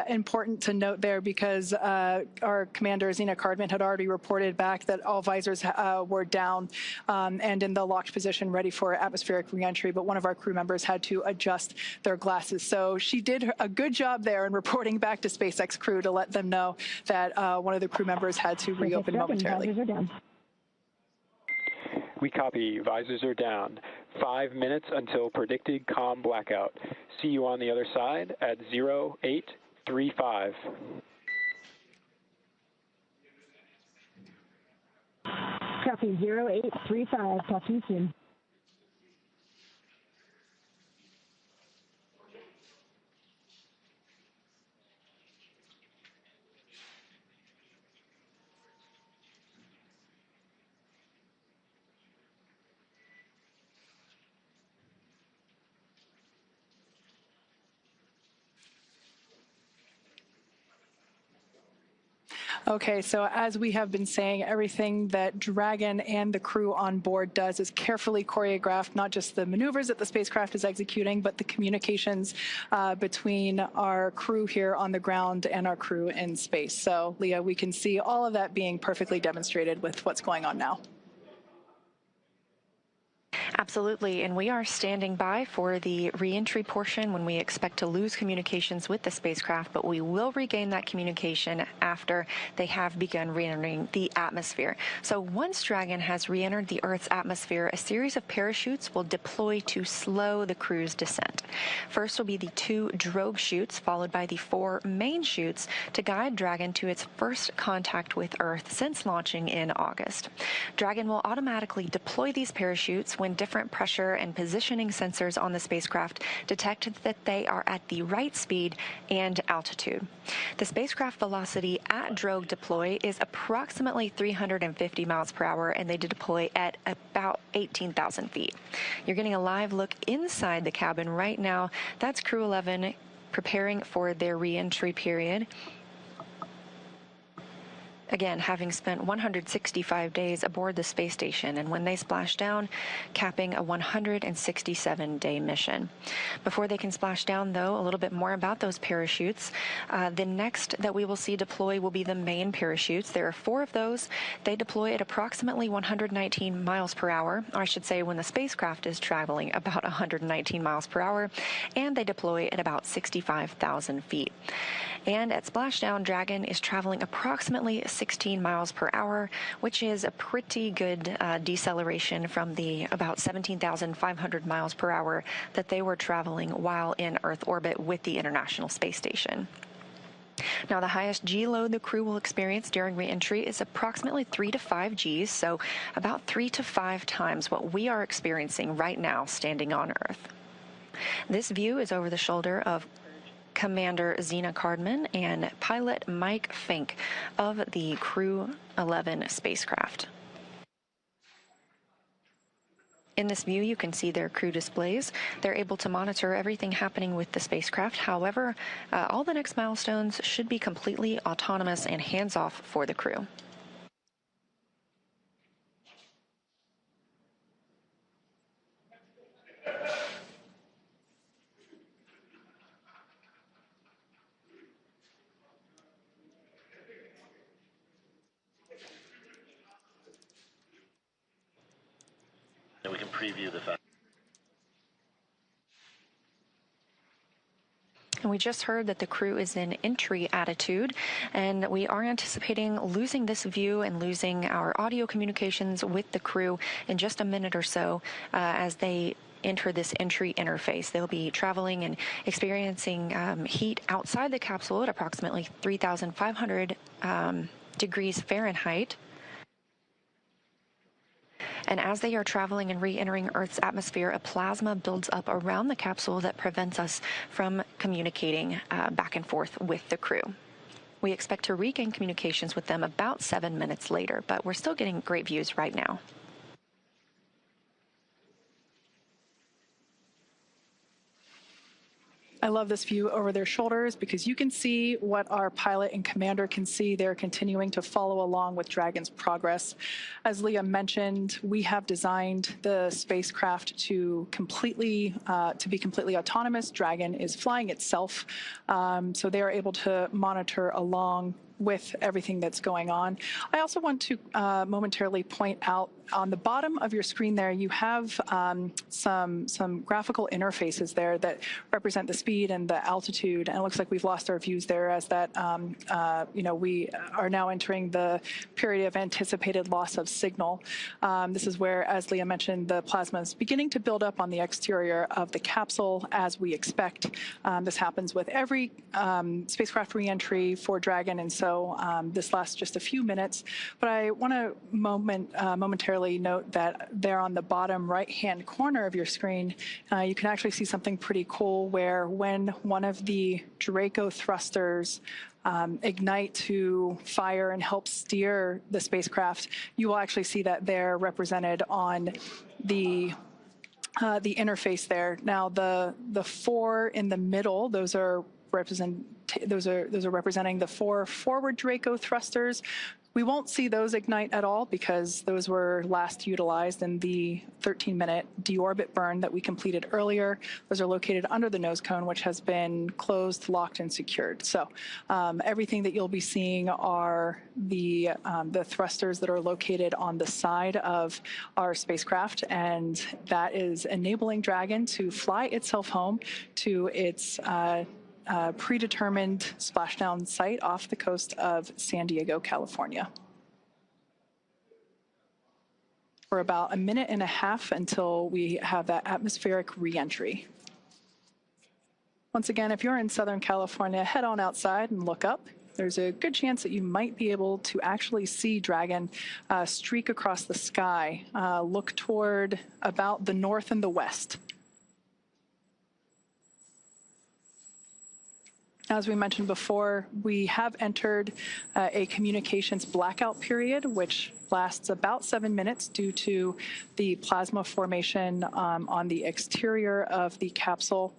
important to note there because our commander, Zena Cardman, had already reported back that all visors were down and in the locked position ready for atmospheric reentry, but one of our crew members had to adjust their glasses. So she did a good job there in reporting back to SpaceX Crew to let them know that one of the crew members had to reopen momentarily. Visors are down. We copy. Visors are down. 5 minutes until predicted calm blackout. See you on the other side at 0835. Copy 0835. Talk to you soon. Okay, so as we have been saying, everything that Dragon and the crew on board does is carefully choreographed, not just the maneuvers that the spacecraft is executing, but the communications between our crew here on the ground and our crew in space. So, Leah, we can see all of that being perfectly demonstrated with what's going on now. Absolutely, and we are standing by for the reentry portion when we expect to lose communications with the spacecraft, but we will regain that communication after they have begun re-entering the atmosphere. So once Dragon has re-entered the Earth's atmosphere, a series of parachutes will deploy to slow the crew's descent. First will be the 2 drogue chutes, followed by the 4 main chutes to guide Dragon to its first contact with Earth since launching in August. Dragon will automatically deploy these parachutes when different pressure and positioning sensors on the spacecraft detect that they are at the right speed and altitude. The spacecraft velocity at drogue deploy is approximately 350 miles per hour, and they deploy at about 18,000 feet. You're getting a live look inside the cabin right now. That's Crew-11 preparing for their re-entry period. Again, having spent 165 days aboard the space station, and when they splash down, capping a 167-day mission. Before they can splash down, though, a little bit more about those parachutes. The next that we will see deploy will be the main parachutes. There are 4 of those. They deploy at approximately 119 miles per hour, or I should say when the spacecraft is traveling about 119 miles per hour, and they deploy at about 65,000 feet. And at splashdown, Dragon is traveling approximately 16 miles per hour, which is a pretty good deceleration from the about 17,500 miles per hour that they were traveling while in Earth orbit with the International Space Station. Now, the highest G load the crew will experience during re-entry is approximately 3 to 5 Gs, so about 3 to 5 times what we are experiencing right now standing on Earth. This view is over the shoulder of Commander Zena Cardman and pilot Mike Fink of the Crew-11 spacecraft. In this view, you can see their crew displays. They're able to monitor everything happening with the spacecraft. However, all the next milestones should be completely autonomous and hands-off for the crew. And we can preview the fact. We just heard that the crew is in entry attitude, and we are anticipating losing this view and losing our audio communications with the crew in just a minute or so as they enter this entry interface. They'll be traveling and experiencing heat outside the capsule at approximately 3,500 degrees Fahrenheit. And as they are traveling and re-entering Earth's atmosphere, a plasma builds up around the capsule that prevents us from communicating back and forth with the crew. We expect to regain communications with them about 7 minutes later, but we're still getting great views right now. I love this view over their shoulders because you can see what our pilot and commander can see. They're continuing to follow along with Dragon's progress. As Leah mentioned, we have designed the spacecraft to be completely autonomous. Dragon is flying itself, so they are able to monitor along with everything that's going on. I also want to momentarily point out on the bottom of your screen there, you have some graphical interfaces there that represent the speed and the altitude. And it looks like we've lost our views there as that, we are now entering the period of anticipated loss of signal. This is where, as Leah mentioned, the plasma is beginning to build up on the exterior of the capsule as we expect. This happens with every spacecraft reentry for Dragon, and so this lasts just a few minutes. But I want to momentarily note that there on the bottom right-hand corner of your screen, you can actually see something pretty cool where when one of the Draco thrusters ignite to fire and help steer the spacecraft, you will actually see that they're represented on the interface there. Now, the four in the middle, those are representing the four forward Draco thrusters. We won't see those ignite at all because those were last utilized in the 13-minute deorbit burn that we completed earlier. Those are located under the nose cone, which has been closed, locked, and secured. So everything that you'll be seeing are the thrusters that are located on the side of our spacecraft, and that is enabling Dragon to fly itself home to its predetermined splashdown site off the coast of San Diego, California. For about a minute and a half until we have that atmospheric reentry. Once again, if you're in Southern California, head on outside and look up. There's a good chance that you might be able to actually see Dragon streak across the sky, look toward about the north and the west. As we mentioned before, we have entered a communications blackout period, which lasts about 7 minutes due to the plasma formation on the exterior of the capsule.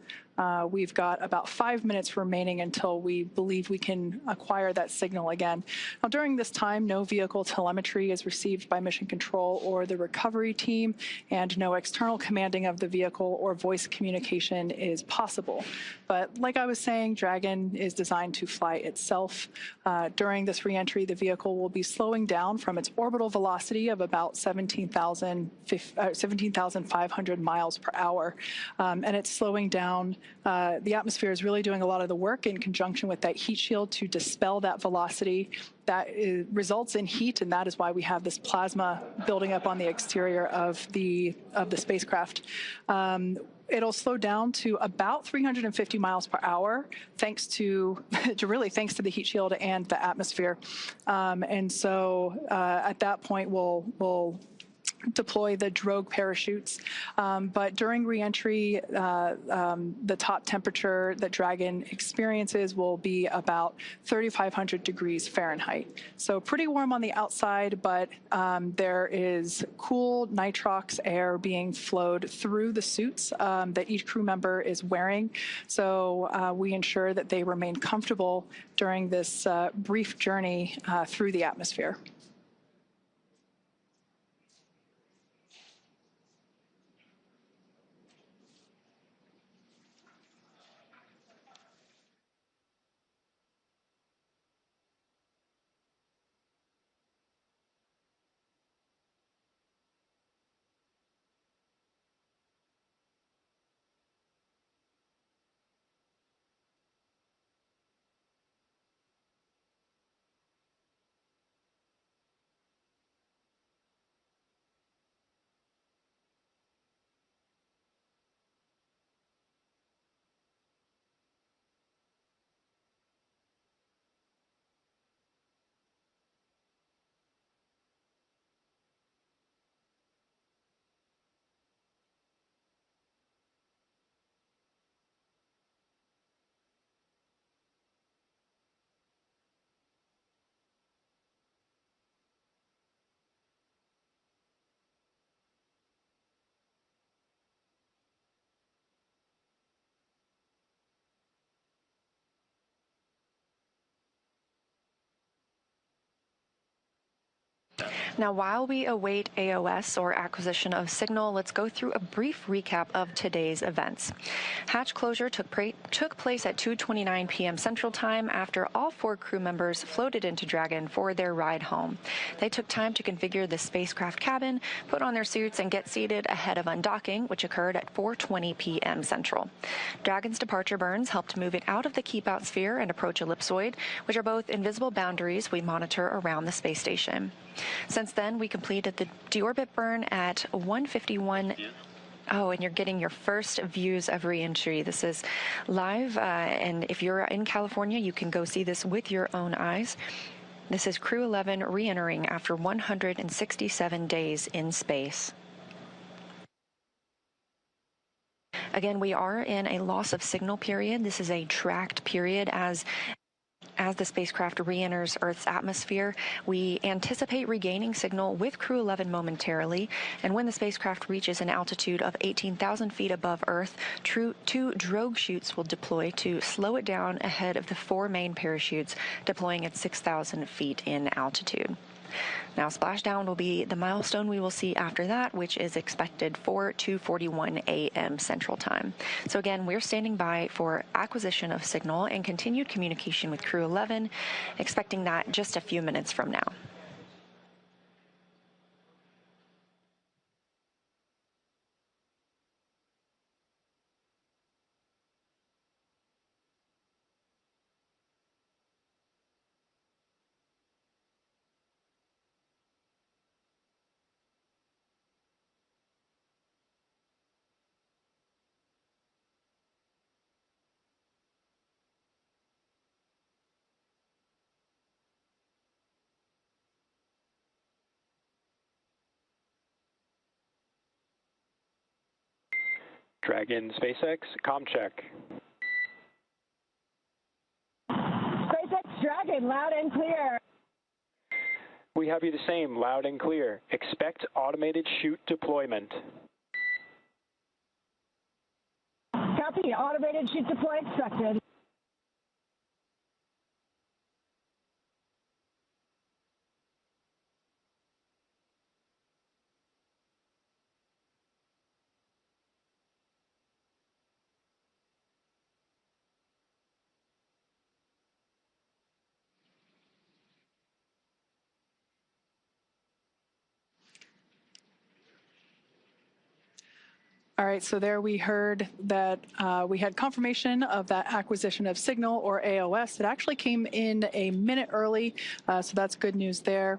We've got about 5 minutes remaining until we believe we can acquire that signal again. Now, during this time, no vehicle telemetry is received by Mission Control or the recovery team, and no external commanding of the vehicle or voice communication is possible. But like I was saying, Dragon is designed to fly itself. During this reentry, the vehicle will be slowing down from its orbital velocity of about 17,500 miles per hour, and it's slowing down. The atmosphere is really doing a lot of the work in conjunction with that heat shield to dispel that velocity. That results in heat, and that is why we have this plasma building up on the exterior of the spacecraft. It'll slow down to about 350 miles per hour, thanks to the heat shield and the atmosphere. And so at that point, we'll deploy the drogue parachutes. But during reentry, the top temperature that Dragon experiences will be about 3,500 degrees Fahrenheit. So pretty warm on the outside, but there is cool nitrox air being flowed through the suits that each crew member is wearing. So we ensure that they remain comfortable during this brief journey through the atmosphere. Now, while we await AOS, or acquisition of signal, let's go through a brief recap of today's events. Hatch closure took place at 2:29 p.m. Central Time after all 4 crew members floated into Dragon for their ride home. They took time to configure the spacecraft cabin, put on their suits, and get seated ahead of undocking, which occurred at 4:20 p.m. Central. Dragon's departure burns helped move it out of the keep-out sphere and approach ellipsoid, which are both invisible boundaries we monitor around the space station. Since then, we completed the deorbit burn at 1:51. Oh, and you're getting your first views of re-entry. This is live, and if you're in California, you can go see this with your own eyes. This is Crew-11 re-entering after 167 days in space. Again, we are in a loss of signal period. This is a tracked period as the spacecraft re-enters Earth's atmosphere. We anticipate regaining signal with Crew-11 momentarily, and when the spacecraft reaches an altitude of 18,000 feet above Earth, 2 drogue chutes will deploy to slow it down ahead of the 4 main parachutes deploying at 6,000 feet in altitude. Now, splashdown will be the milestone we will see after that, which is expected for 2:41 a.m. Central Time. So again, we're standing by for acquisition of signal and continued communication with Crew-11, expecting that just a few minutes from now. Dragon SpaceX, comm check. SpaceX Dragon, loud and clear. We have you the same, loud and clear. Expect automated chute deployment. Copy, automated chute deploy expected. All right, so there we heard that we had confirmation of that acquisition of signal, or AOS. It actually came in a minute early, so that's good news there.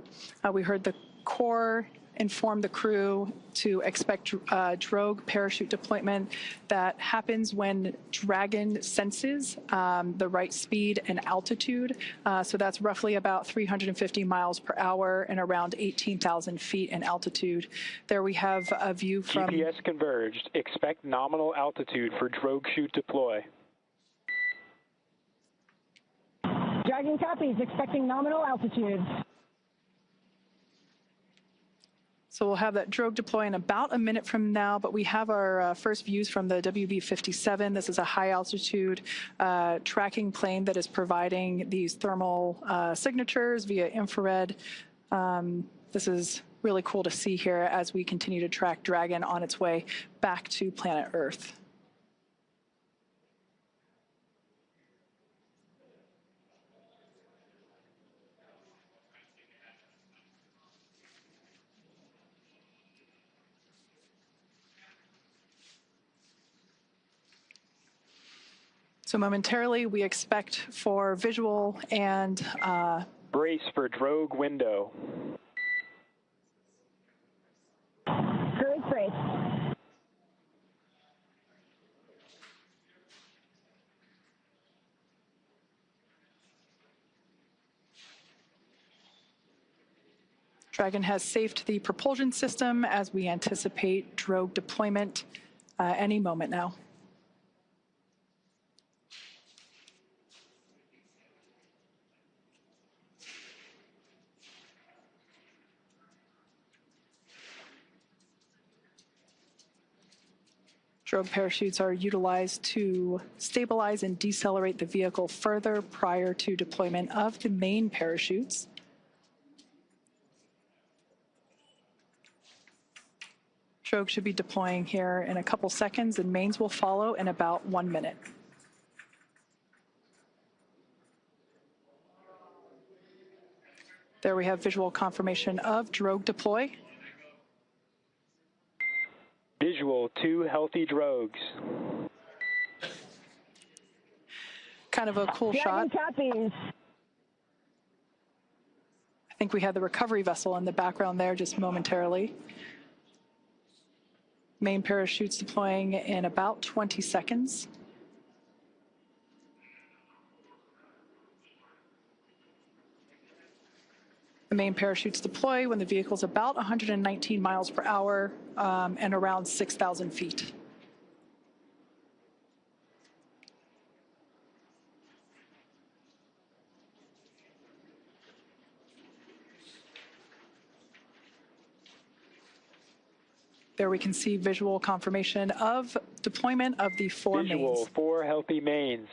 We heard the core inform the crew to expect drogue parachute deployment that happens when Dragon senses the right speed and altitude. So that's roughly about 350 miles per hour and around 18,000 feet in altitude. There we have a view from... GPS converged. Expect nominal altitude for drogue chute deploy. Dragon copies, expecting nominal altitude. So we'll have that drogue deploy in about a minute from now, but we have our first views from the WB-57. This is a high-altitude tracking plane that is providing these thermal signatures via infrared. This is really cool to see here as we continue to track Dragon on its way back to planet Earth. So momentarily, we expect for visual and... Brace for drogue window. Drogue brace. Dragon has safed the propulsion system as we anticipate drogue deployment any moment now. Drogue parachutes are utilized to stabilize and decelerate the vehicle further prior to deployment of the main parachutes. Drogue should be deploying here in a couple seconds, and mains will follow in about 1 minute. There we have visual confirmation of drogue deploy. Visual, 2 healthy drogues. Kind of a cool shot. Copies. I think we had the recovery vessel in the background there just momentarily. Main parachutes deploying in about 20 seconds. The main parachutes deploy when the vehicle is about 119 miles per hour and around 6,000 feet. There we can see visual confirmation of deployment of the 4 Visual, mains. 4 healthy mains.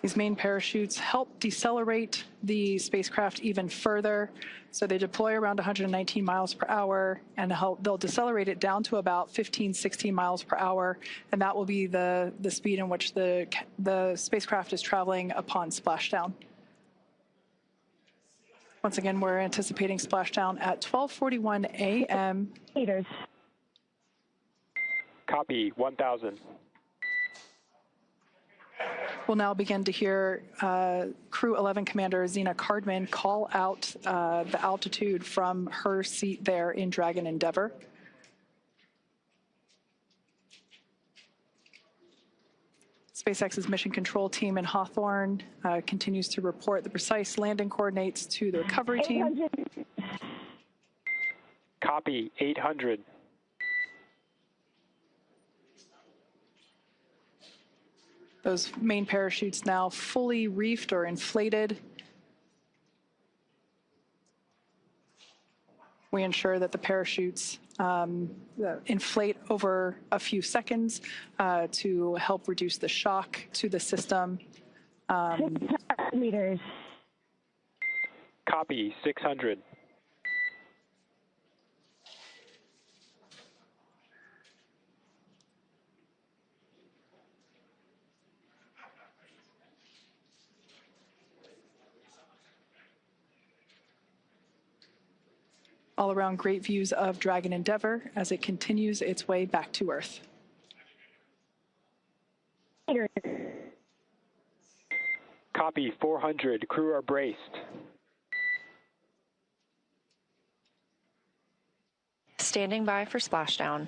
These main parachutes help decelerate the spacecraft even further. So they deploy around 119 miles per hour, and they'll decelerate it down to about 15, 16 miles per hour. And that will be the speed in which the spacecraft is traveling upon splashdown. Once again, we're anticipating splashdown at 12:41 a.m. Meters. Copy, 1,000. We'll now begin to hear Crew-11 Commander Zena Cardman call out the altitude from her seat there in Dragon Endeavour. SpaceX's mission control team in Hawthorne continues to report the precise landing coordinates to the recovery team. Copy, 800. Those main parachutes now fully reefed or inflated. We ensure that the parachutes inflate over a few seconds to help reduce the shock to the system. 600 meters. Copy, 600. All around great views of Dragon Endeavour as it continues its way back to Earth. Copy, 400. Crew are braced. Standing by for splashdown.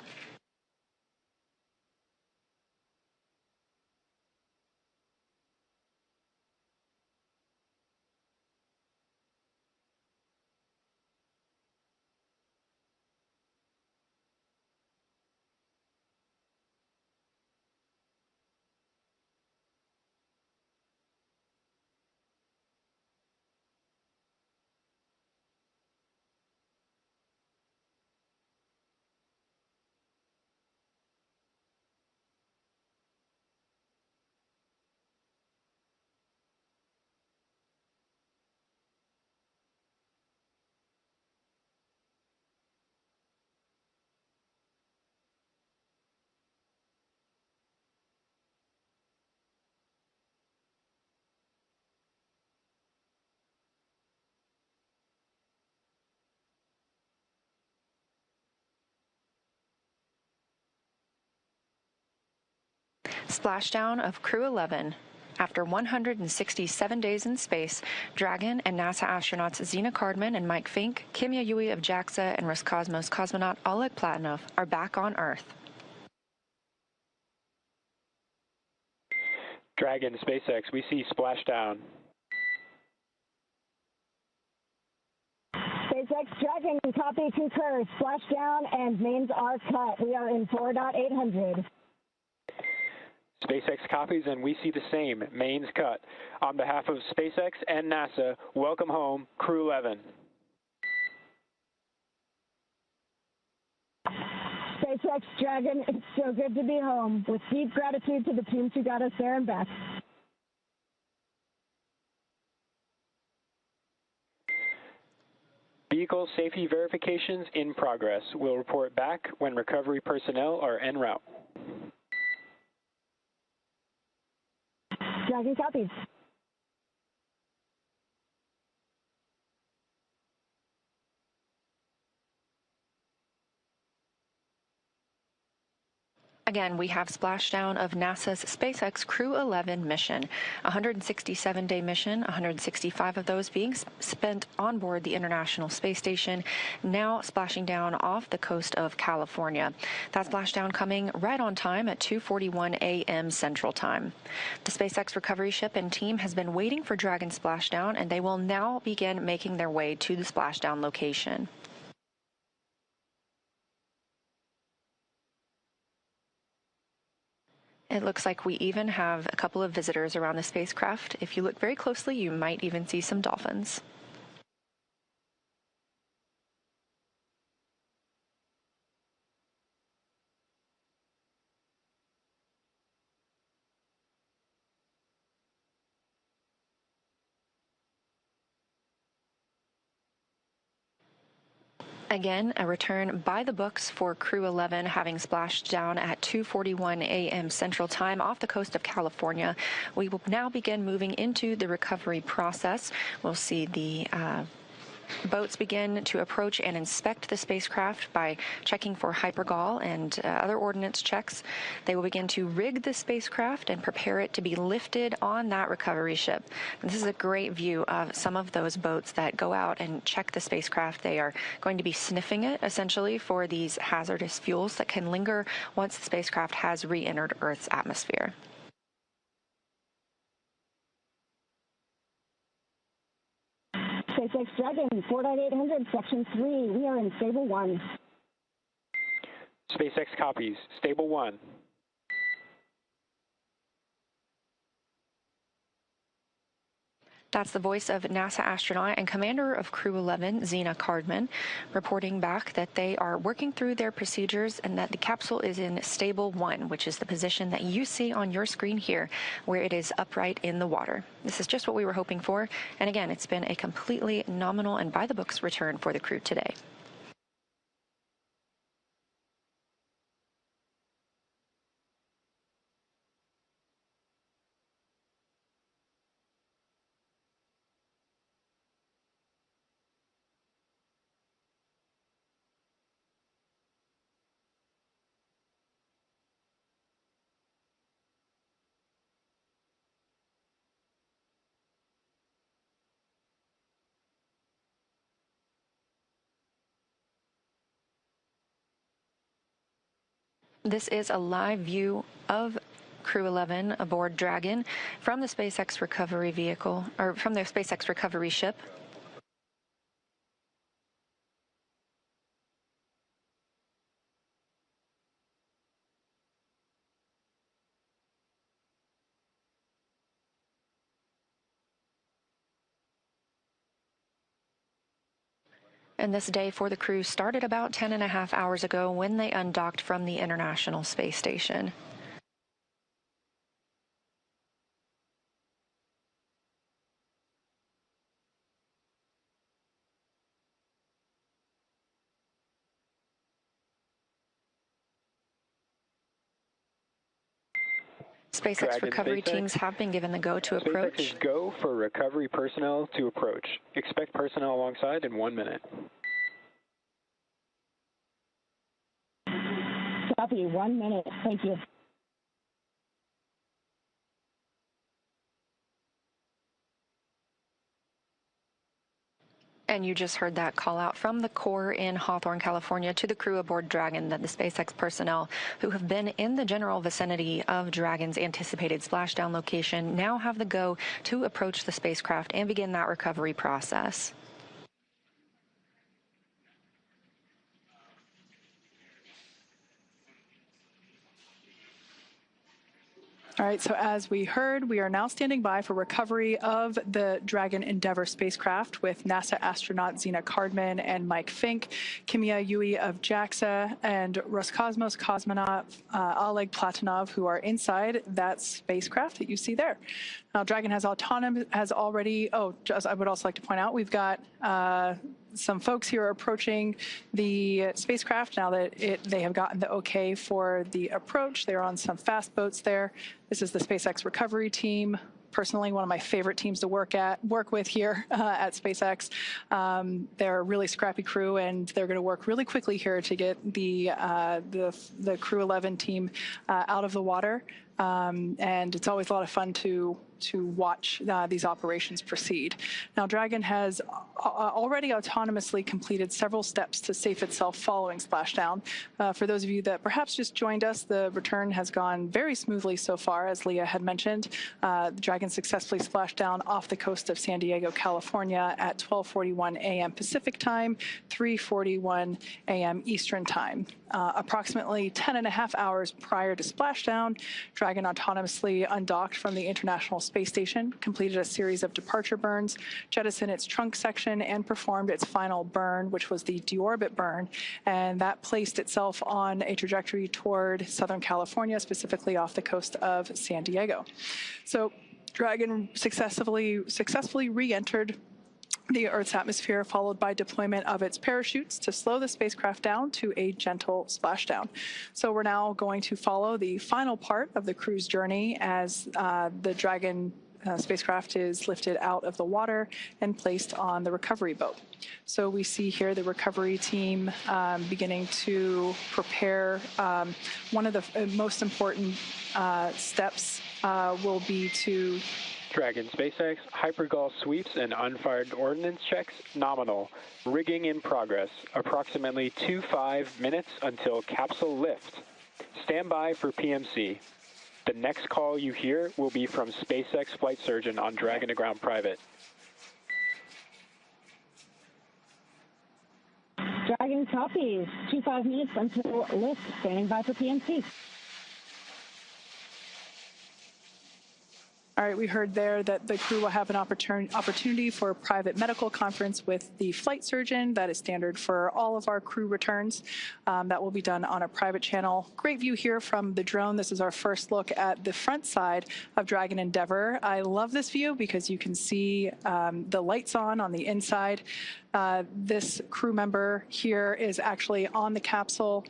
Splashdown of Crew-11. After 167 days in space, Dragon and NASA astronauts Zena Cardman and Mike Fink, Kimya Yui of JAXA, and Roscosmos cosmonaut Oleg Platonov are back on Earth. Dragon, SpaceX, we see splashdown. SpaceX Dragon, copy, concur. Splashdown and mains are cut. We are in 4.800. SpaceX copies, and we see the same. Mains cut. On behalf of SpaceX and NASA, welcome home, Crew-11. SpaceX Dragon, it's so good to be home. With deep gratitude to the teams who got us there and back. Vehicle safety verifications in progress. We'll report back when recovery personnel are en route. Dragon copies. Again, we have splashdown of NASA's SpaceX Crew-11 mission, a 167-day mission, 165 of those being spent on board the International Space Station, now splashing down off the coast of California. That splashdown coming right on time at 2:41 a.m. Central Time. The SpaceX recovery ship and team has been waiting for Dragon splashdown, and they will now begin making their way to the splashdown location. It looks like we even have a couple of visitors around the spacecraft. If you look very closely, you might even see some dolphins. Again, a return by the books for Crew-11, having splashed down at 2:41 a.m. Central Time off the coast of California. We will now begin moving into the recovery process. We'll see the boats begin to approach and inspect the spacecraft by checking for hypergol and other ordnance checks. They will begin to rig the spacecraft and prepare it to be lifted on that recovery ship. And this is a great view of some of those boats that go out and check the spacecraft. They are going to be sniffing it, essentially, for these hazardous fuels that can linger once the spacecraft has re-entered Earth's atmosphere. SpaceX Dragon, 49800, Section 3. We are in Stable 1. SpaceX copies. Stable 1. That's the voice of NASA astronaut and commander of Crew-11, Zena Cardman, reporting back that they are working through their procedures and that the capsule is in Stable 1, which is the position that you see on your screen here, where it is upright in the water. This is just what we were hoping for, and again, it's been a completely nominal and by-the-books return for the crew today. This is a live view of Crew-11 aboard Dragon from the SpaceX recovery vehicle, or from their SpaceX recovery ship. And this day for the crew started about 10.5 hours ago when they undocked from the International Space Station. SpaceX Dragon, recovery SpaceX. teams have been given the go to approach. SpaceX is go for recovery personnel to approach. Expect personnel alongside in 1 minute. Copy, 1 minute. Thank you. And you just heard that call out from the Corps in Hawthorne, California, to the crew aboard Dragon, that the SpaceX personnel who have been in the general vicinity of Dragon's anticipated splashdown location now have the go to approach the spacecraft and begin that recovery process. All right, so as we heard, we are now standing by for recovery of the Dragon Endeavour spacecraft with NASA astronaut Zena Cardman and Mike Fink, Kimia Yui of JAXA, and Roscosmos cosmonaut Oleg Platonov, who are inside that spacecraft that you see there. Now, Dragon has already, I would also like to point out, we've got some folks here are approaching the spacecraft now that they have gotten the okay for the approach. They're on some fast boats there. This is the SpaceX recovery team. Personally, one of my favorite teams to work with here at SpaceX. They're a really scrappy crew, and they're going to work really quickly here to get the Crew-11 team out of the water. And it's always a lot of fun to watch these operations proceed. Now, Dragon has already autonomously completed several steps to safe itself following splashdown. For those of you that perhaps just joined us, the return has gone very smoothly so far, as Leah had mentioned. The Dragon successfully splashed down off the coast of San Diego, California at 12:41 a.m. Pacific time, 3:41 a.m. Eastern time. Approximately 10.5 hours prior to splashdown, Dragon autonomously undocked from the International Space Station, completed a series of departure burns, jettisoned its trunk section, and performed its final burn, which was the deorbit burn, and that placed itself on a trajectory toward Southern California, specifically off the coast of San Diego. So Dragon successfully re-entered the Earth's atmosphere, followed by deployment of its parachutes to slow the spacecraft down to a gentle splashdown. So we're now going to follow the final part of the crew's journey as the Dragon spacecraft is lifted out of the water and placed on the recovery boat. So we see here the recovery team beginning to prepare. One of the most important steps will be to Dragon SpaceX, hypergol sweeps and unfired ordnance checks, nominal. Rigging in progress, approximately 25 minutes until capsule lift. Stand by for PMC. The next call you hear will be from SpaceX flight surgeon on Dragon to Ground Private. Dragon copies. 25 minutes until lift. Standing by for PMC. All right, we heard there that the crew will have an opportunity for a private medical conference with the flight surgeon. That is standard for all of our crew returns. That will be done on a private channel. Great view here from the drone. This is our first look at the front side of Dragon Endeavour. I love this view because you can see the lights on the inside. This crew member here is actually on the capsule,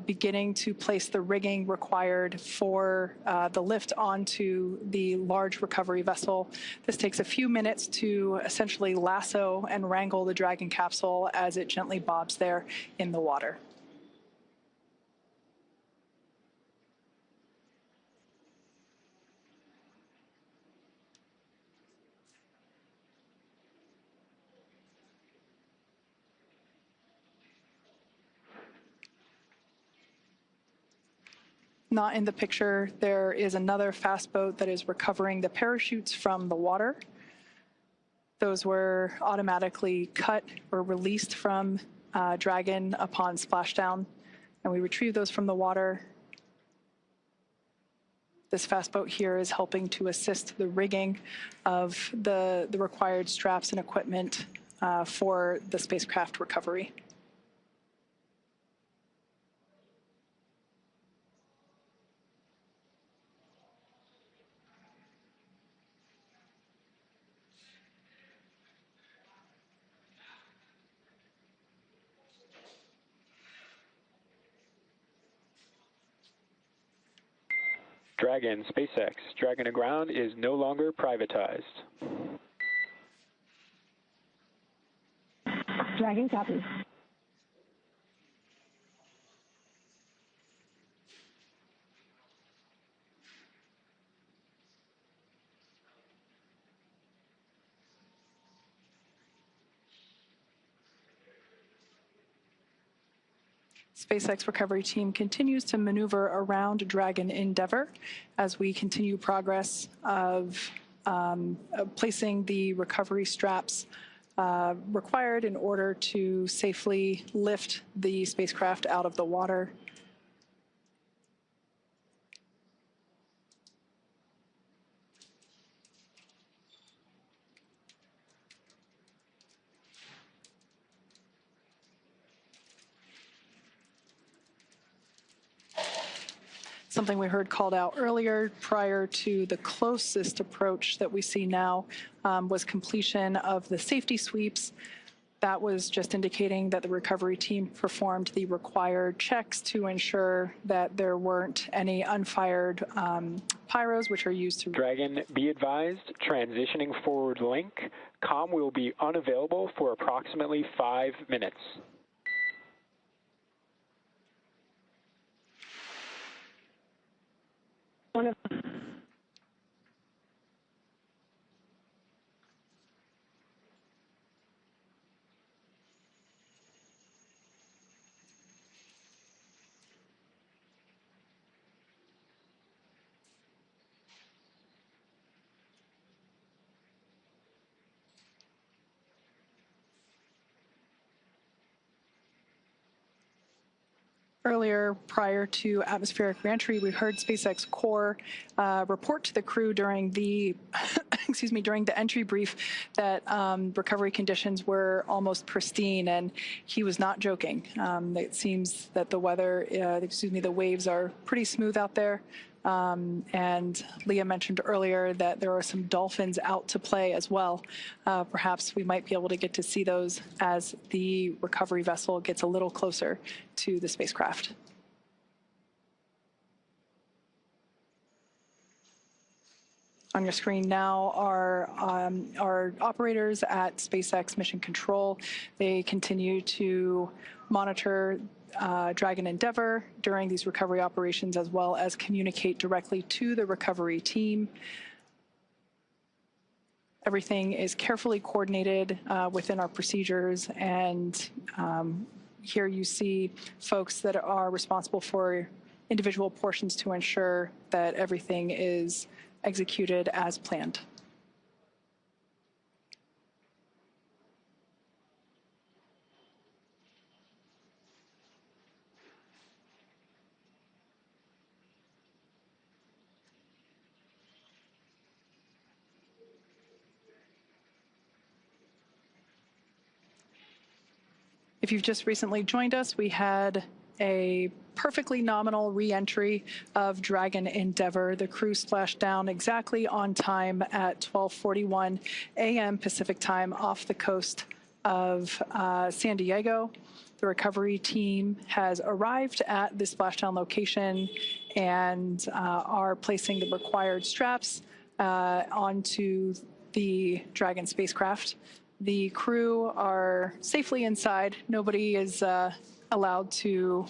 beginning to place the rigging required for the lift onto the large recovery vessel. This takes a few minutes to essentially lasso and wrangle the Dragon capsule as it gently bobs there in the water. Not in the picture, there is another fast boat that is recovering the parachutes from the water. Those were automatically cut or released from Dragon upon splashdown, and we retrieved those from the water. This fast boat here is helping to assist the rigging of the required straps and equipment for the spacecraft recovery. Dragon SpaceX, Dragon to Ground is no longer privatized. Dragon copies. SpaceX recovery team continues to maneuver around Dragon Endeavour as we continue progress of placing the recovery straps required in order to safely lift the spacecraft out of the water. Something we heard called out earlier prior to the closest approach that we see now was completion of the safety sweeps That was just indicating that the recovery team performed the required checks to ensure that there weren't any unfired pyros, which are used to... Dragon, be advised, transitioning forward link. Comm will be unavailable for approximately 5 minutes. Earlier, prior to atmospheric reentry, we heard SpaceX Core report to the crew during the, during the entry brief that recovery conditions were almost pristine, and he was not joking. It seems that the weather, the waves are pretty smooth out there. And Leah mentioned earlier that there are some dolphins out to play as well. Perhaps we might be able to get to see those as the recovery vessel gets a little closer to the spacecraft. On your screen now are our operators at SpaceX Mission Control. They continue to monitor Dragon Endeavour during these recovery operations, as well as communicate directly to the recovery team. Everything is carefully coordinated within our procedures, and here you see folks that are responsible for individual portions to ensure that everything is executed as planned. If you've just recently joined us, we had a perfectly nominal re-entry of Dragon Endeavour. The crew splashed down exactly on time at 12:41 a.m. Pacific time off the coast of San Diego. The recovery team has arrived at the splashdown location and are placing the required straps onto the Dragon spacecraft. The crew are safely inside. Nobody is allowed to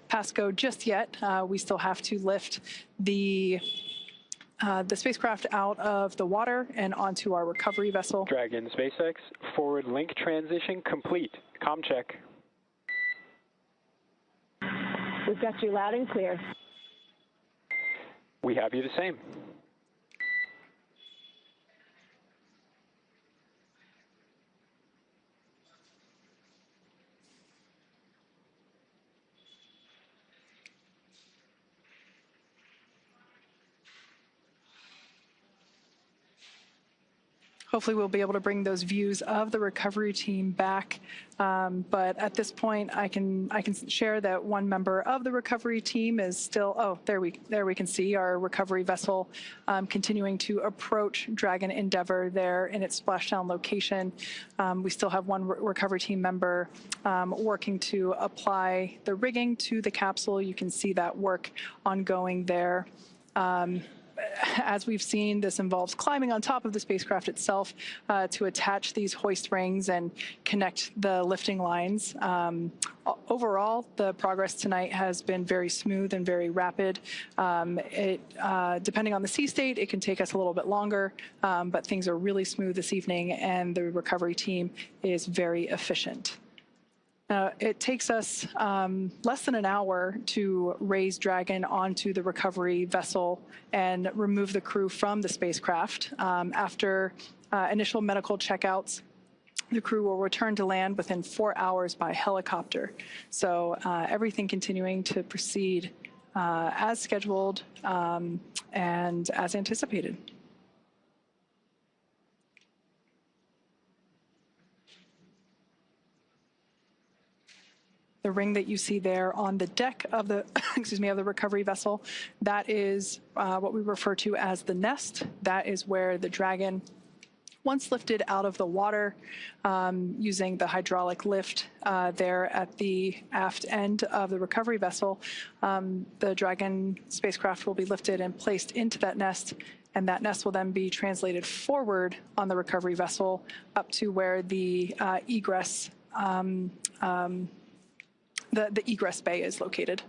pass go just yet. We still have to lift the spacecraft out of the water and onto our recovery vessel. Dragon SpaceX, forward link transition complete. Comm check. We've got you loud and clear. We have you the same. Hopefully we'll be able to bring those views of the recovery team back. But at this point, I can share that one member of the recovery team is still, oh, there we can see our recovery vessel continuing to approach Dragon Endeavour there in its splashdown location. We still have one recovery team member working to apply the rigging to the capsule. You can see that work ongoing there. As we've seen, this involves climbing on top of the spacecraft itself to attach these hoist rings and connect the lifting lines. Overall, the progress tonight has been very smooth and very rapid. Depending on the sea state, it can take us a little bit longer, but things are really smooth this evening, and the recovery team is very efficient. It takes us less than an hour to raise Dragon onto the recovery vessel and remove the crew from the spacecraft. After initial medical checkouts, the crew will return to land within 4 hours by helicopter. So everything continuing to proceed as scheduled and as anticipated. The ring that you see there on the deck of the, of the recovery vessel, that is what we refer to as the nest. That is where the Dragon Once lifted out of the water using the hydraulic lift there at the aft end of the recovery vessel, the Dragon spacecraft will be lifted and placed into that nest, and that nest will then be translated forward on the recovery vessel up to where the egress the egress bay is located.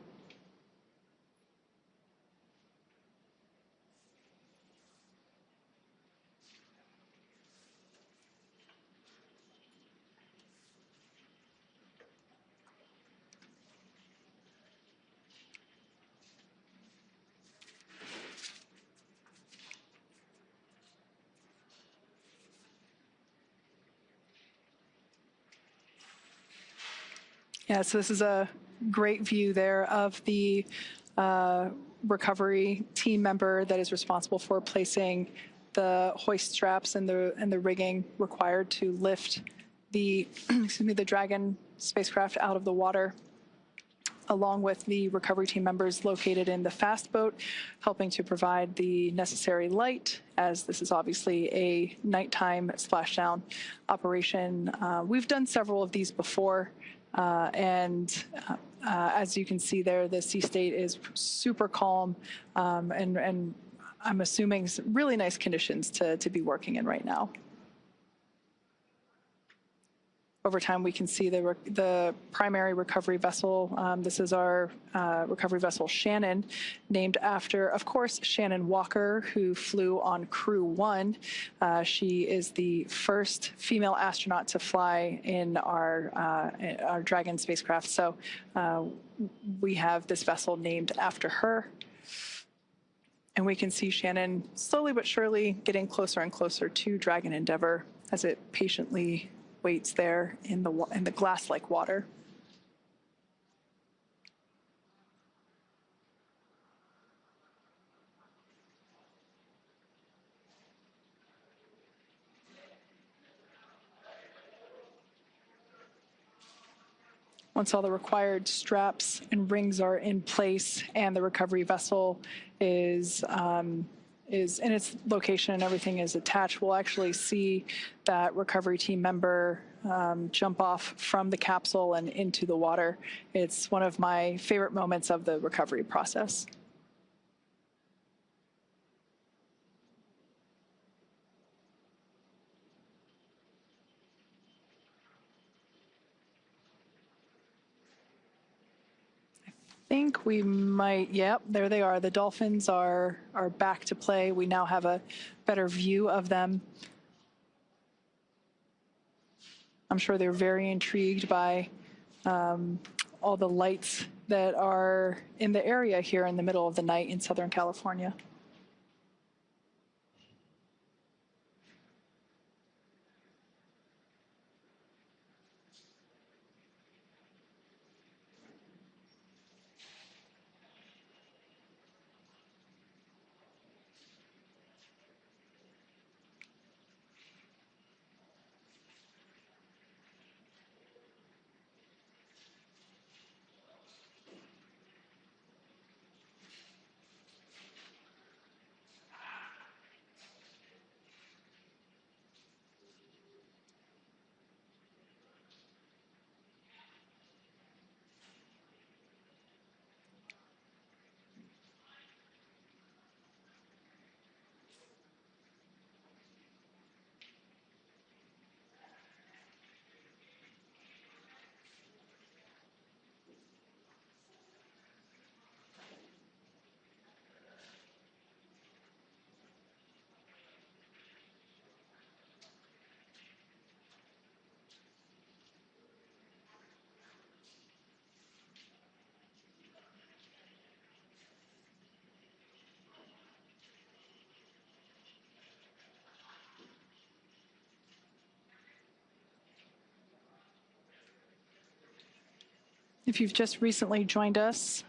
Yeah, so this is a great view there of the recovery team member that is responsible for placing the hoist straps and the rigging required to lift the the Dragon spacecraft out of the water, along with the recovery team members located in the fast boat, helping to provide the necessary light, as this is obviously a nighttime splashdown operation. We've done several of these before. As you can see there, the sea state is super calm, and I'm assuming some really nice conditions to be working in right now. Over time, we can see the primary recovery vessel. This is our recovery vessel Shannon, named after, of course, Shannon Walker, who flew on Crew-11. She is the first female astronaut to fly in our Dragon spacecraft. So we have this vessel named after her. And we can see Shannon slowly but surely getting closer and closer to Dragon Endeavour as it patiently waits there in the glass-like water. Once all the required straps and rings are in place and the recovery vessel is in its location and everything is attached, we'll actually see that recovery team member jump off from the capsule and into the water. It's one of my favorite moments of the recovery process. I think we might, yep, there they are. The dolphins are back to play. We now have a better view of them. I'm sure they're very intrigued by all the lights that are in the area here in the middle of the night in Southern California. If you've just recently joined us,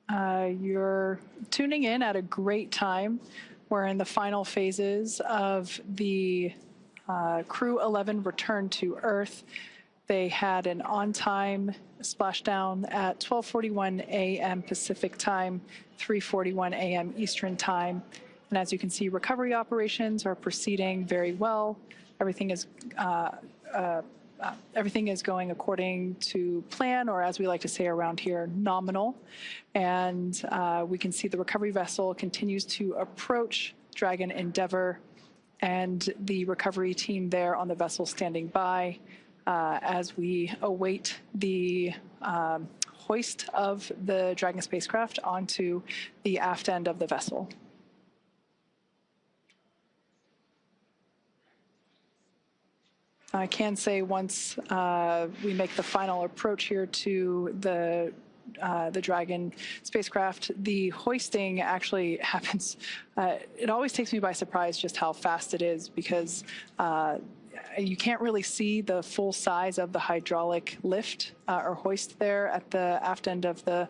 you're tuning in at a great time. We're in the final phases of the Crew-11 return to Earth. They had an on-time splashdown at 12:41 a.m. Pacific time, 3:41 a.m. Eastern time. And as you can see, recovery operations are proceeding very well. Everything is going according to plan, or as we like to say around here, nominal. And we can see the recovery vessel continues to approach Dragon Endeavour, and the recovery team there on the vessel standing by as we await the hoist of the Dragon spacecraft onto the aft end of the vessel. I can say once we make the final approach here to the Dragon spacecraft, the hoisting actually happens. It always takes me by surprise just how fast it is, because you can't really see the full size of the hydraulic lift or hoist there at the aft end of the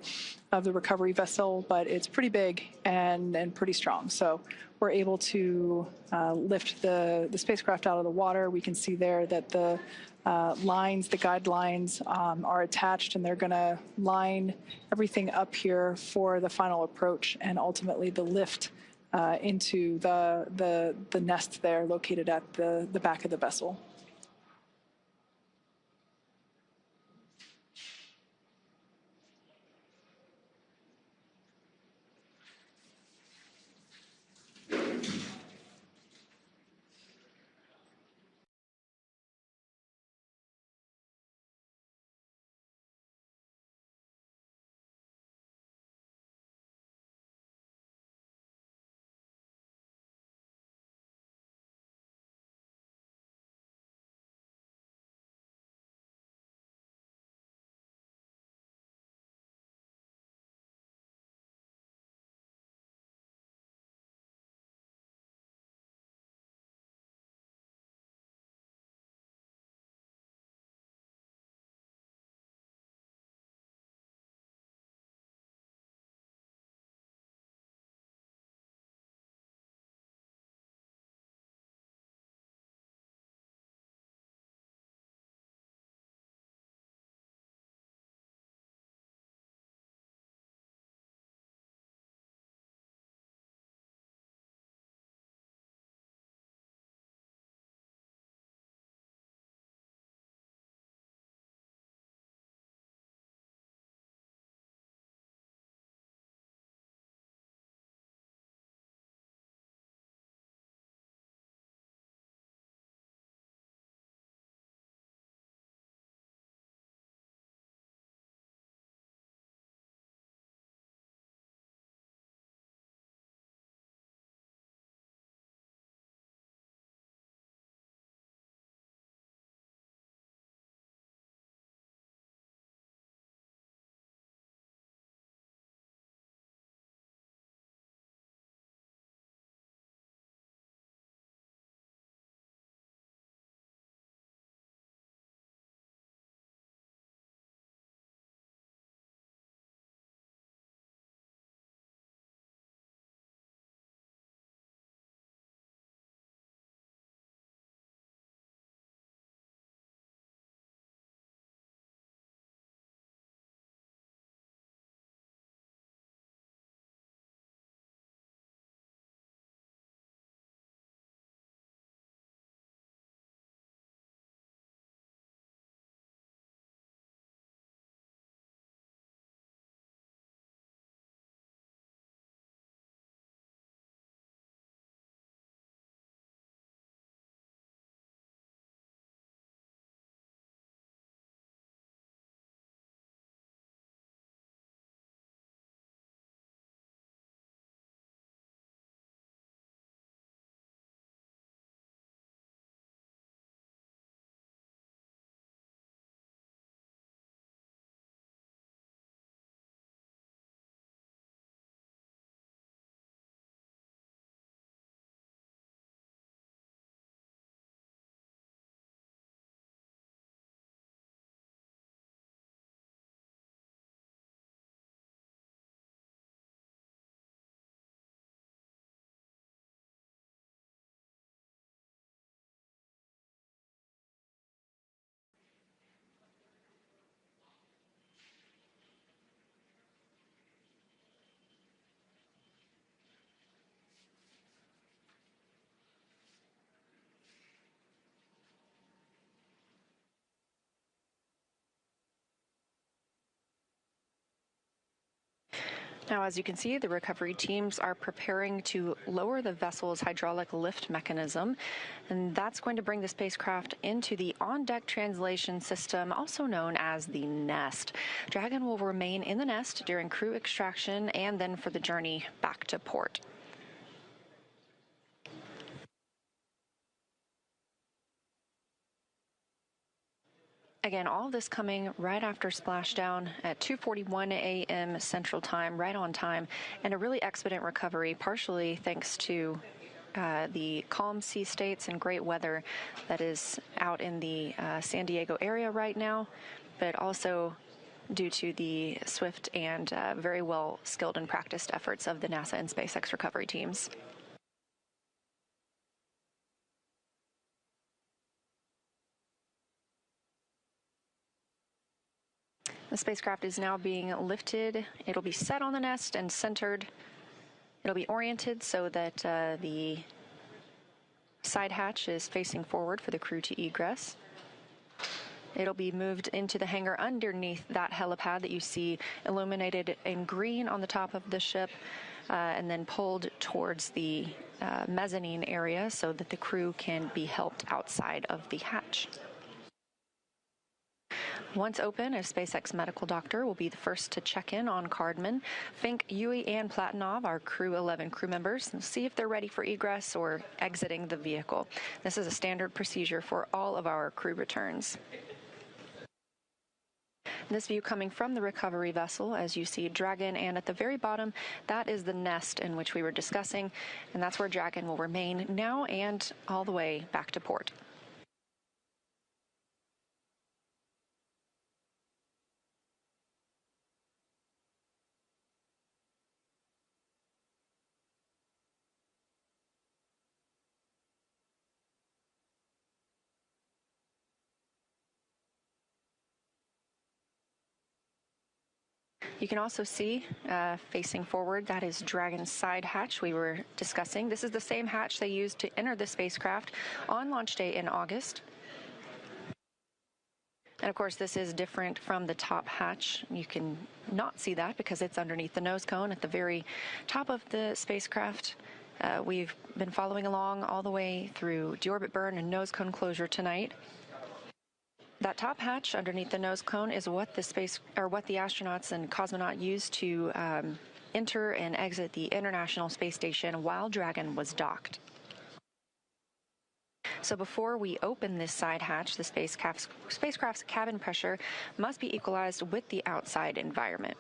recovery vessel, but it's pretty big and pretty strong. So we're able to lift the spacecraft out of the water. We can see there that the lines, the guidelines are attached, and they're going to line everything up here for the final approach and ultimately the lift into the nest there located at the back of the vessel. Now, as you can see, the recovery teams are preparing to lower the vessel's hydraulic lift mechanism, and that's going to bring the spacecraft into the on-deck translation system, also known as the nest. Dragon will remain in the nest during crew extraction and then for the journey back to port. Again, all of this coming right after splashdown at 2:41 a.m. Central Time, right on time, and a really expedient recovery, partially thanks to the calm sea states and great weather that is out in the San Diego area right now, but also due to the swift and very well skilled and practiced efforts of the NASA and SpaceX recovery teams. The spacecraft is now being lifted. It'll be set on the nest and centered. It'll be oriented so that the side hatch is facing forward for the crew to egress. It'll be moved into the hangar underneath that helipad that you see illuminated in green on the top of the ship, and then pulled towards the mezzanine area so that the crew can be helped outside of the hatch. Once open, a SpaceX medical doctor will be the first to check in on Cardman. Fink, Yui, and Platonov are Crew-11 crew members and see if they're ready for egress or exiting the vehicle. This is a standard procedure for all of our crew returns. This view coming from the recovery vessel, as you see Dragon, and at the very bottom, that is the nest in which we were discussing, and that's where Dragon will remain now and all the way back to port. You can also see, facing forward, that is Dragon's side hatch we were discussing. This is the same hatch they used to enter the spacecraft on launch day in August. And of course, this is different from the top hatch. You can not see that because it's underneath the nose cone at the very top of the spacecraft. We've been following along all the way through deorbit burn and nose cone closure tonight. That top hatch underneath the nose cone is what the astronauts and cosmonaut used to enter and exit the International Space Station while Dragon was docked. So before we open this side hatch, the spacecraft's cabin pressure must be equalized with the outside environment.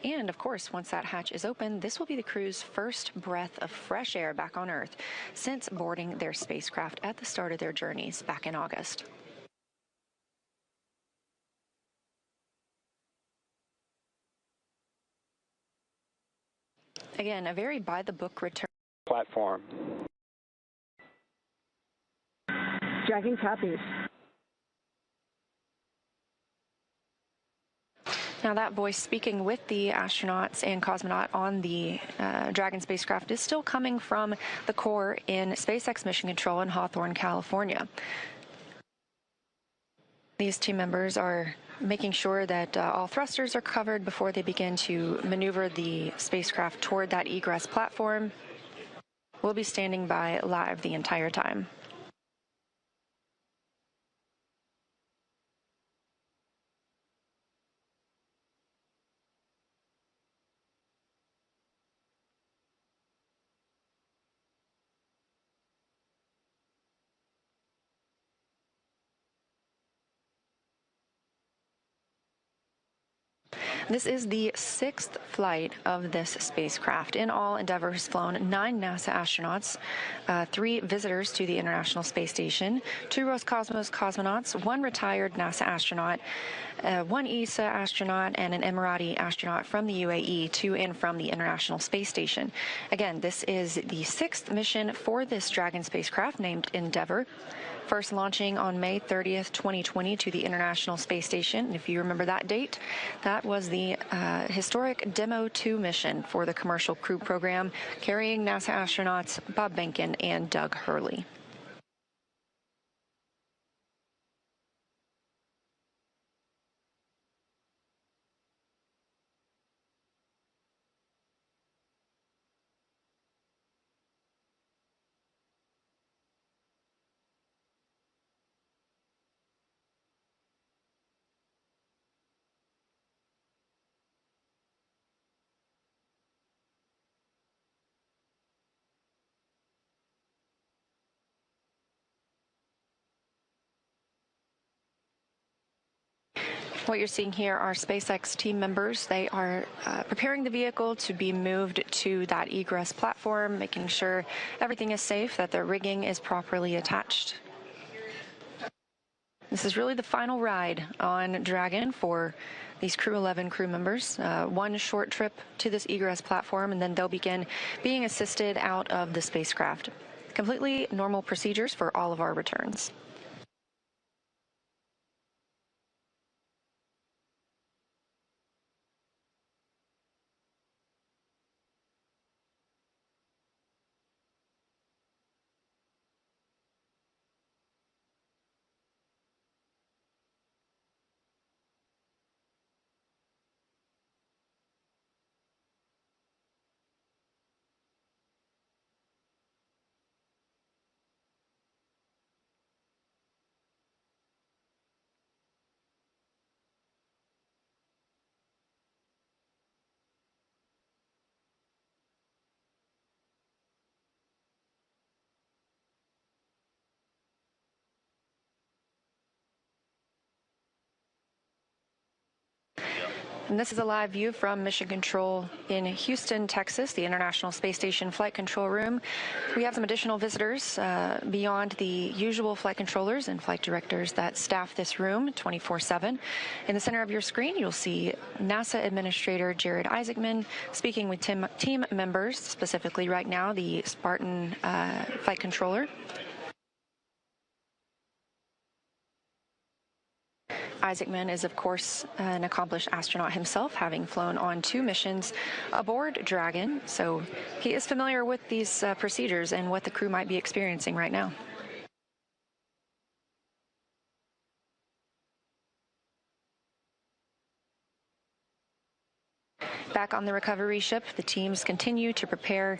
And of course, once that hatch is open, this will be the crew's first breath of fresh air back on Earth since boarding their spacecraft at the start of their journeys back in August. Again, a very by-the-book return. Platform. Dragon copies. Now, that voice speaking with the astronauts and cosmonaut on the Dragon spacecraft is still coming from the core in SpaceX Mission Control in Hawthorne, California. These team members are making sure that all thrusters are covered before they begin to maneuver the spacecraft toward that egress platform. We'll be standing by live the entire time. This is the 6th flight of this spacecraft. In all, Endeavour has flown 9 NASA astronauts, 3 visitors to the International Space Station, 2 Roscosmos cosmonauts, 1 retired NASA astronaut, 1 ESA astronaut, and an Emirati astronaut from the UAE to and from the International Space Station. Again, this is the 6th mission for this Dragon spacecraft named Endeavour. First launching on May 30th, 2020 to the International Space Station. If you remember that date, that was the historic Demo 2 mission for the Commercial Crew Program, carrying NASA astronauts Bob Behnken and Doug Hurley. What you're seeing here are SpaceX team members. They are preparing the vehicle to be moved to that egress platform, making sure everything is safe, that the rigging is properly attached. This is really the final ride on Dragon for these Crew-11 crew members. One short trip to this egress platform, and then they'll begin being assisted out of the spacecraft. Completely normal procedures for all of our returns. And this is a live view from Mission Control in Houston, Texas, the International Space Station Flight Control Room. We have some additional visitors beyond the usual flight controllers and flight directors that staff this room 24/7. In the center of your screen, you'll see NASA Administrator Jared Isaacman speaking with team members, specifically right now the Spartan flight controller. Isaacman is, of course, an accomplished astronaut himself, having flown on 2 missions aboard Dragon, so he is familiar with these procedures and what the crew might be experiencing right now. Back on the recovery ship, the teams continue to prepare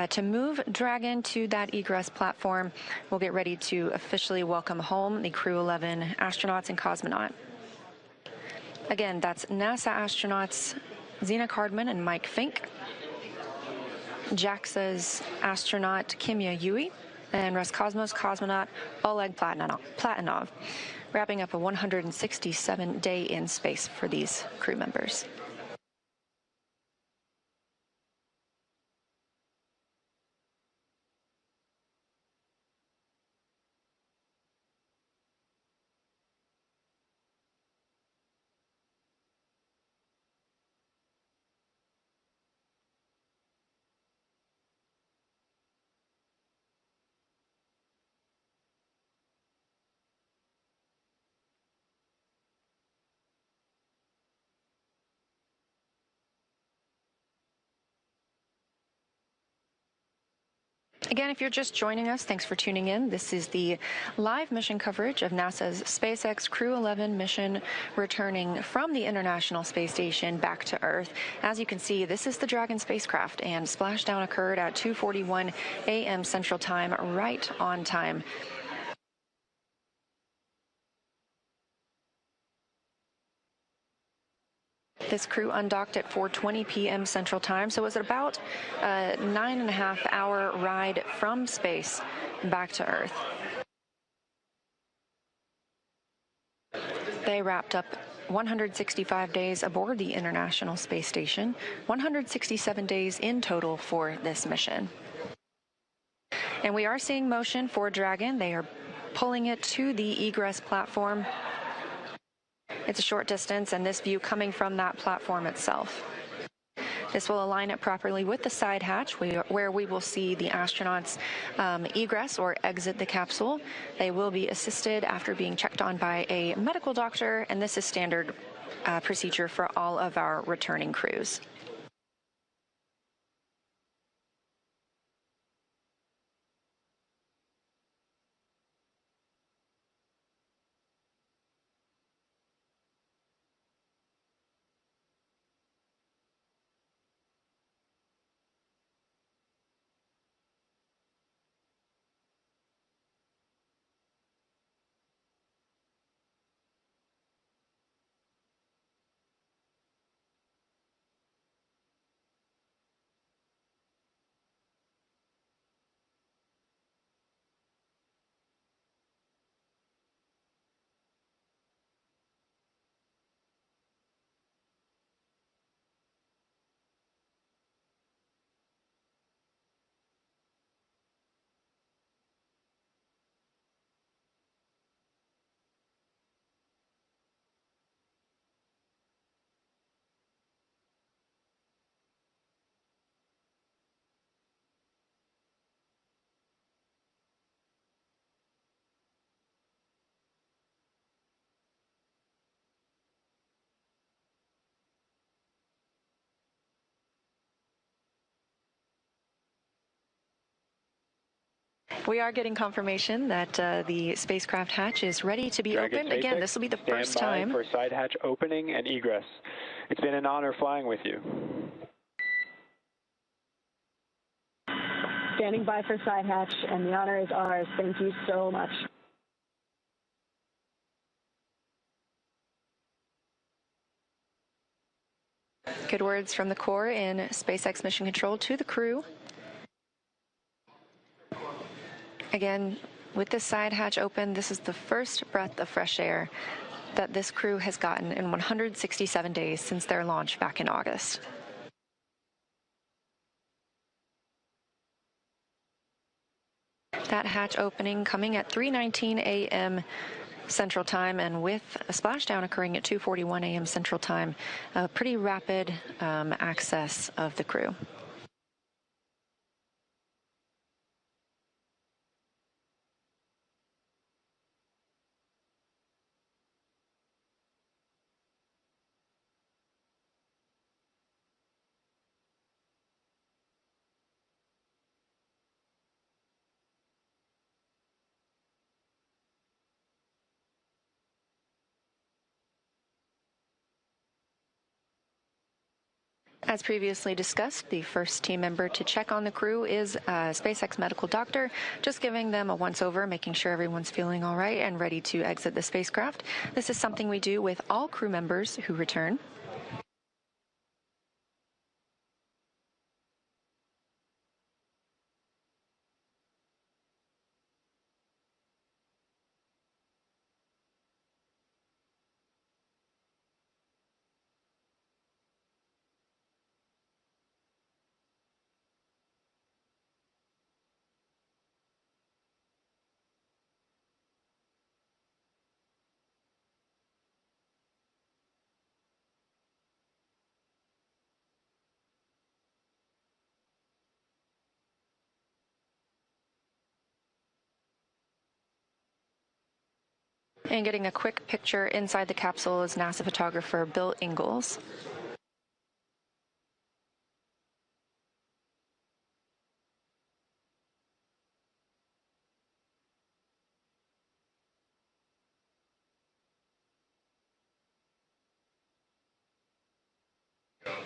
to move Dragon to that egress platform. We'll get ready to officially welcome home the Crew-11 astronauts and cosmonaut. Again, that's NASA astronauts Zena Cardman and Mike Fink, JAXA's astronaut Kimya Yui, and Roscosmos cosmonaut Oleg Platonov, wrapping up a 167-day in space for these crew members. Again, if you're just joining us, thanks for tuning in. This is the live mission coverage of NASA's SpaceX Crew-11 mission returning from the International Space Station back to Earth. As you can see, this is the Dragon spacecraft, and splashdown occurred at 2:41 a.m. Central Time, right on time. This crew undocked at 4:20 p.m. Central Time, so it was about a 9.5-hour ride from space back to Earth. They wrapped up 165 days aboard the International Space Station, 167 days in total for this mission. And we are seeing motion for Dragon. They are pulling it to the egress platform. It's a short distance, and this view coming from that platform itself. This will align it properly with the side hatch, where we will see the astronauts egress or exit the capsule. They will be assisted after being checked on by a medical doctor, and this is standard procedure for all of our returning crews. We are getting confirmation that the spacecraft hatch is ready to be Dragon opened. SpaceX, Again, this will be the first stand by time. for side hatch opening and egress. It's been an honor flying with you. Standing by for side hatch, and the honor is ours. Thank you so much. Good words from the Corps in SpaceX Mission Control to the crew. Again, with this side hatch open, this is the first breath of fresh air that this crew has gotten in 167 days since their launch back in August. That hatch opening coming at 3:19 a.m. Central Time, and with a splashdown occurring at 2:41 a.m. Central Time, a pretty rapid access of the crew. As previously discussed, the first team member to check on the crew is a SpaceX medical doctor, just giving them a once-over, making sure everyone's feeling all right and ready to exit the spacecraft. This is something we do with all crew members who return. And getting a quick picture inside the capsule is NASA photographer Bill Ingalls.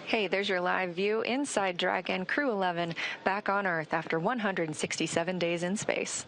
Hey, there's your live view inside Dragon Crew-11 back on Earth after 167 days in space.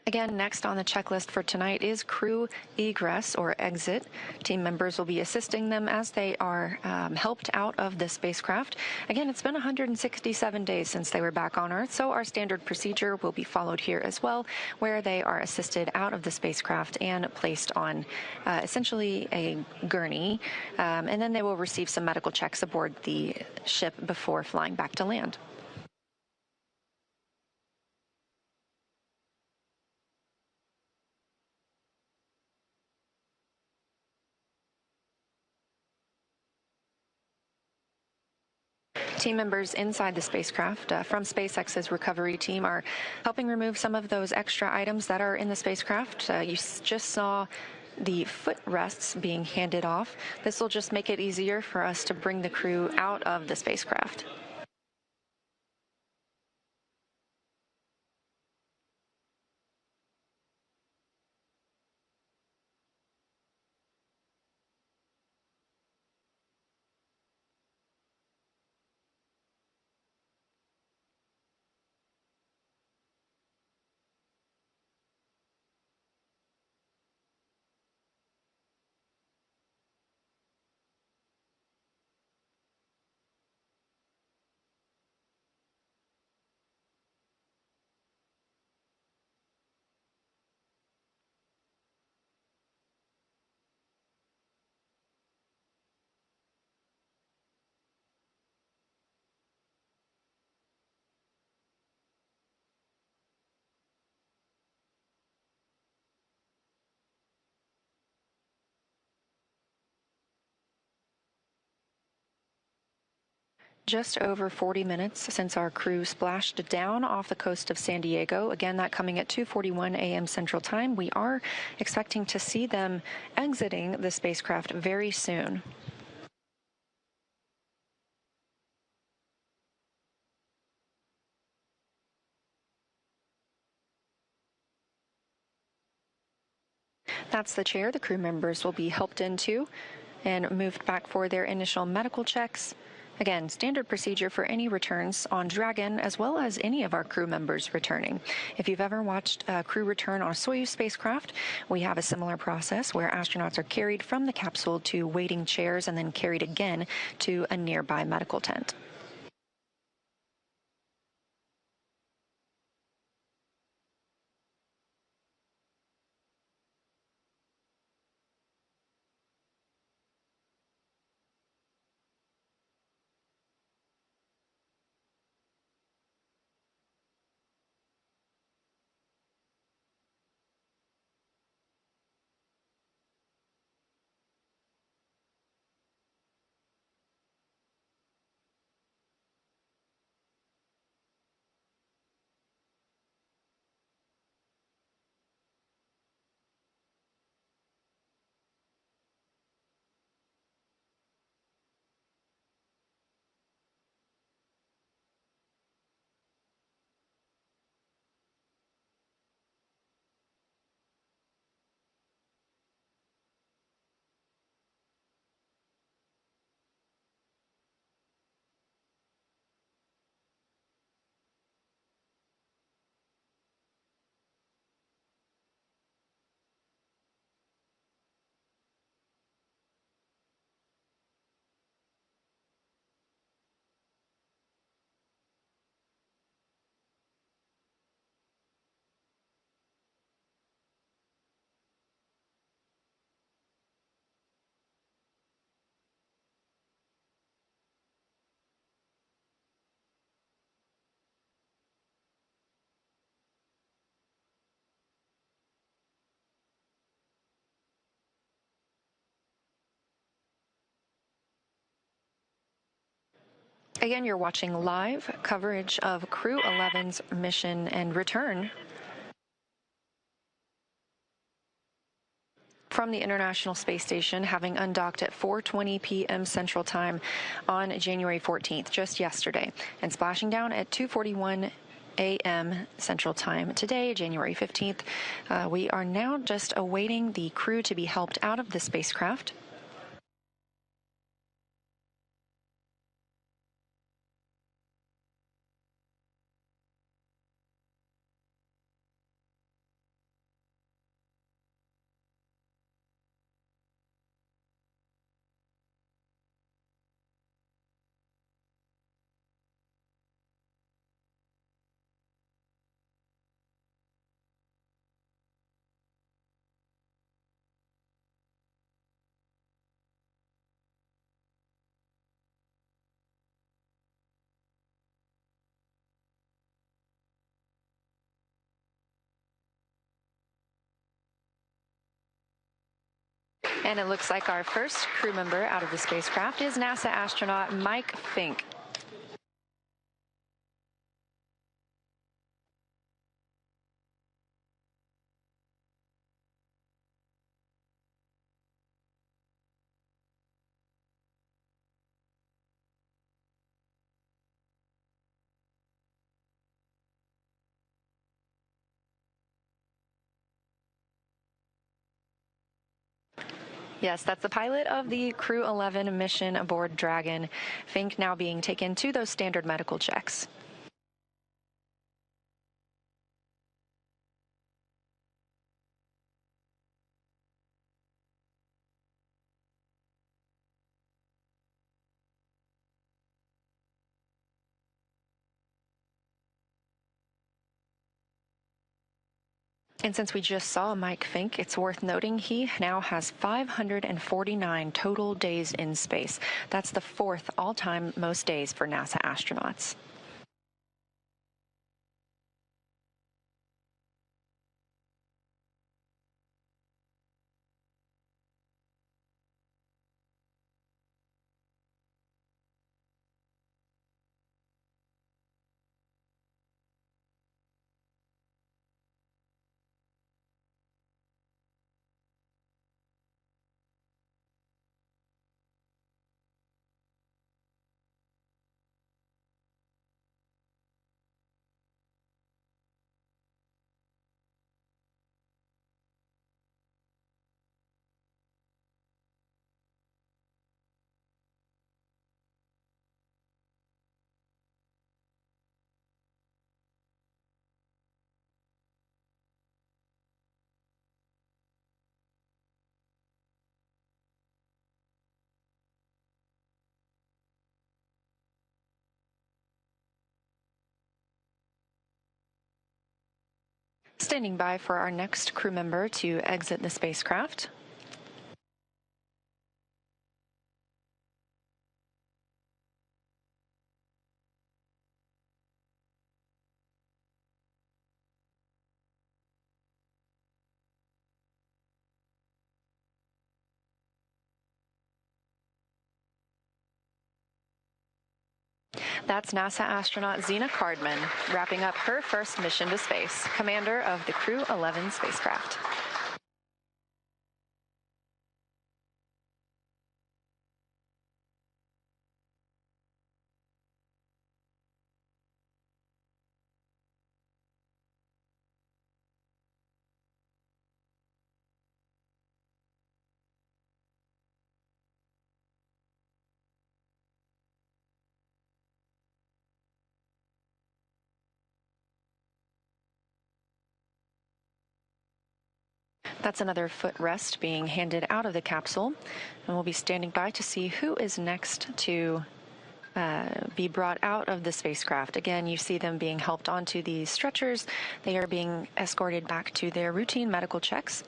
Again, next on the checklist for tonight is crew egress or exit. Team members will be assisting them as they are helped out of the spacecraft. Again, it's been 167 days since they were back on Earth, so our standard procedure will be followed here as well, where they are assisted out of the spacecraft and placed on essentially a gurney, and then they will receive some medical checks aboard the ship before flying back to land. Team members inside the spacecraft from SpaceX's recovery team are helping remove some of those extra items that are in the spacecraft. You just saw the footrests being handed off. This will just make it easier for us to bring the crew out of the spacecraft. just over 40 minutes since our crew splashed down off the coast of San Diego. Again, that coming at 2:41 a.m. Central Time. We are expecting to see them exiting the spacecraft very soon. That's the chair the crew members will be helped into and moved back for their initial medical checks. Again, standard procedure for any returns on Dragon, as well as any of our crew members returning. If you've ever watched a crew return on a Soyuz spacecraft, we have a similar process where astronauts are carried from the capsule to waiting chairs and then carried again to a nearby medical tent. Again, you're watching live coverage of Crew-11's mission and return from the International Space Station, having undocked at 4:20 p.m. Central Time on January 14th, just yesterday, and splashing down at 2:41 a.m. Central Time today, January 15th. We are now just awaiting the crew to be helped out of the spacecraft. And it looks like our first crew member out of the spacecraft is NASA astronaut Mike Fink. Yes, that's the pilot of the Crew-11 mission aboard Dragon. Fink now being taken to those standard medical checks. And since we just saw Mike Fink, it's worth noting he now has 549 total days in space. That's the fourth all-time most days for NASA astronauts. Standing by for our next crew member to exit the spacecraft. That's NASA astronaut Xena Cardman, wrapping up her first mission to space, commander of the Crew-11 spacecraft. That's another footrest being handed out of the capsule, and we'll be standing by to see who is next to be brought out of the spacecraft. Again, you see them being helped onto these stretchers. They are being escorted back to their routine medical checks.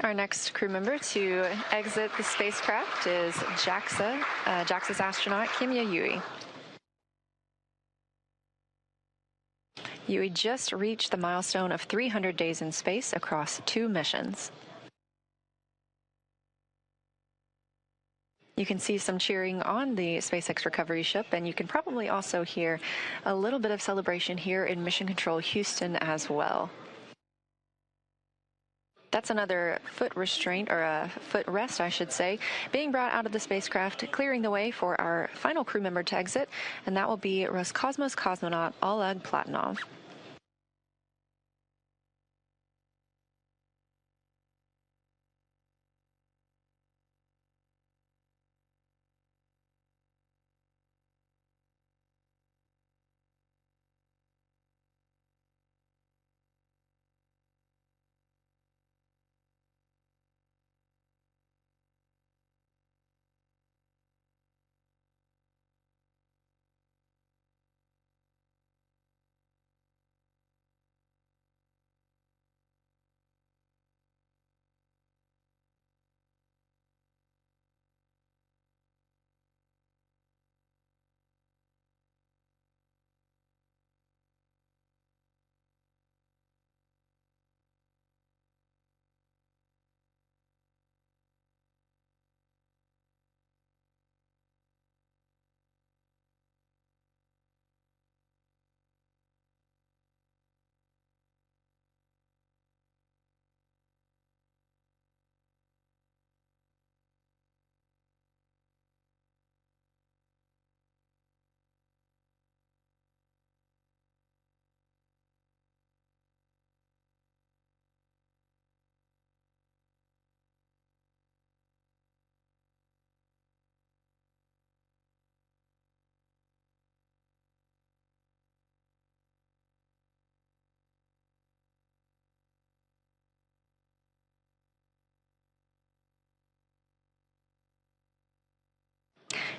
Our next crew member to exit the spacecraft is JAXA's astronaut Kimya Yui. Yui just reached the milestone of 300 days in space across 2 missions. You can see some cheering on the SpaceX recovery ship, and you can probably also hear a little bit of celebration here in Mission Control Houston as well. That's another foot restraint, or a foot rest, I should say, being brought out of the spacecraft, clearing the way for our final crew member to exit, and that will be Roscosmos cosmonaut Oleg Platonov.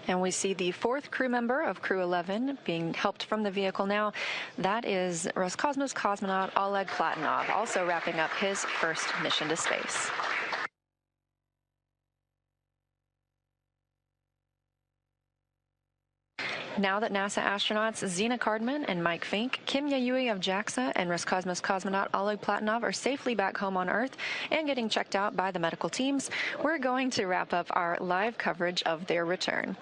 And we see the fourth crew member of Crew-11 being helped from the vehicle now. That is Roscosmos cosmonaut Oleg Platonov, also wrapping up his first mission to space. Now that NASA astronauts Zena Cardman and Mike Fink, Kim Yayui of JAXA, and Roscosmos cosmonaut Oleg Platonov are safely back home on Earth and getting checked out by the medical teams, we're going to wrap up our live coverage of their return.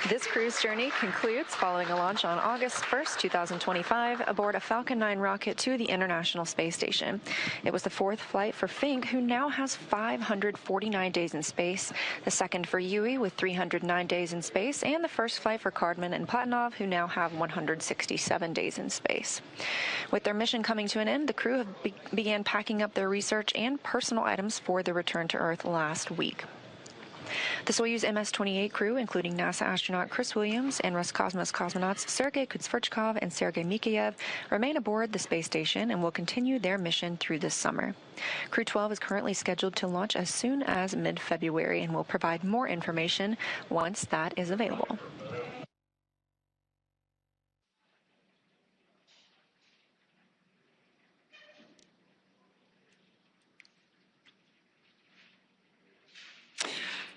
This crew's journey concludes following a launch on August 1st, 2025, aboard a Falcon 9 rocket to the International Space Station. It was the fourth flight for Fink, who now has 549 days in space, the second for Yui with 309 days in space, and the first flight for Cardman and Platonov, who now have 167 days in space. With their mission coming to an end, the crew began packing up their research and personal items for the return to Earth last week. The Soyuz MS-28 crew, including NASA astronaut Chris Williams and Roscosmos cosmonauts Sergei Kutsverchkov and Sergei Mikheyev, remain aboard the space station and will continue their mission through this summer. Crew-12 is currently scheduled to launch as soon as mid-February and will provide more information once that is available.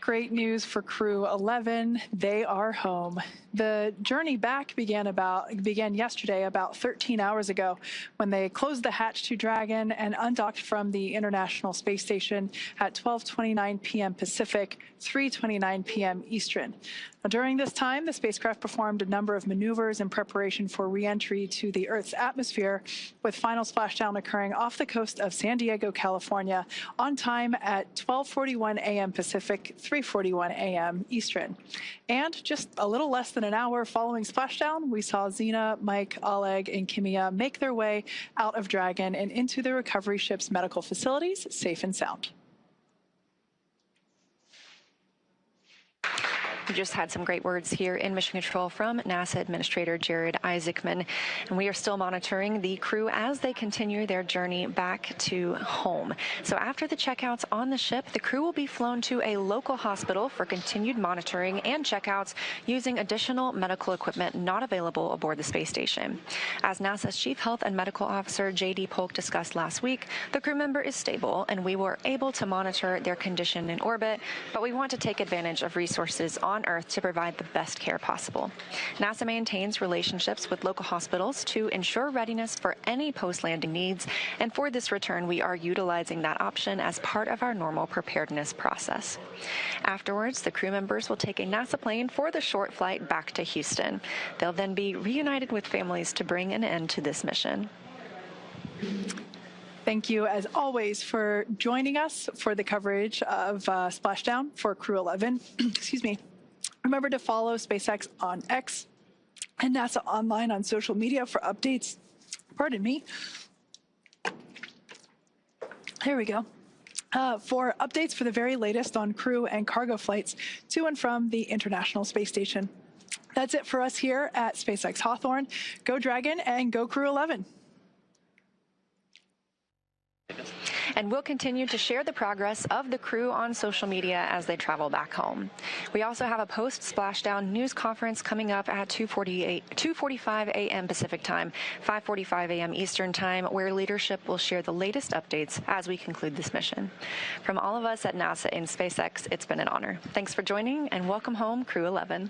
Great news for Crew-11. They are home. The journey back began yesterday, about 13 hours ago, when they closed the hatch to Dragon and undocked from the International Space Station at 12:29 p.m. Pacific, 3:29 p.m. Eastern. Now, during this time, the spacecraft performed a number of maneuvers in preparation for re-entry to the Earth's atmosphere, with final splashdown occurring off the coast of San Diego, California, on time at 12:41 a.m. Pacific, 3:41 a.m. Eastern. And just a little less than an hour following splashdown, we saw Zena, Mike, Oleg, and Kimia make their way out of Dragon and into the recovery ship's medical facilities, safe and sound. We just had some great words here in Mission Control from NASA Administrator Jared Isaacman, and we are still monitoring the crew as they continue their journey back to home. So after the checkouts on the ship, the crew will be flown to a local hospital for continued monitoring and checkouts using additional medical equipment not available aboard the space station. As NASA's Chief Health and Medical Officer J.D. Polk discussed last week, the crew member is stable and we were able to monitor their condition in orbit, but we want to take advantage of resources on Earth to provide the best care possible. NASA maintains relationships with local hospitals to ensure readiness for any post-landing needs, and for this return, we are utilizing that option as part of our normal preparedness process. Afterwards, the crew members will take a NASA plane for the short flight back to Houston. They'll then be reunited with families to bring an end to this mission. Thank you, as always, for joining us for the coverage of Splashdown for Crew-11. Excuse me. Remember to follow SpaceX on X and NASA Online on social media for updates. Pardon me. Here we go. For updates for the very latest on crew and cargo flights to and from the International Space Station. That's it for us here at SpaceX Hawthorne. Go Dragon and go Crew-11. And we'll continue to share the progress of the crew on social media as they travel back home. We also have a post-splashdown news conference coming up at 2:45 a.m. Pacific time, 5:45 a.m. Eastern time, where leadership will share the latest updates as we conclude this mission. From all of us at NASA and SpaceX, it's been an honor. Thanks for joining, and welcome home, Crew-11.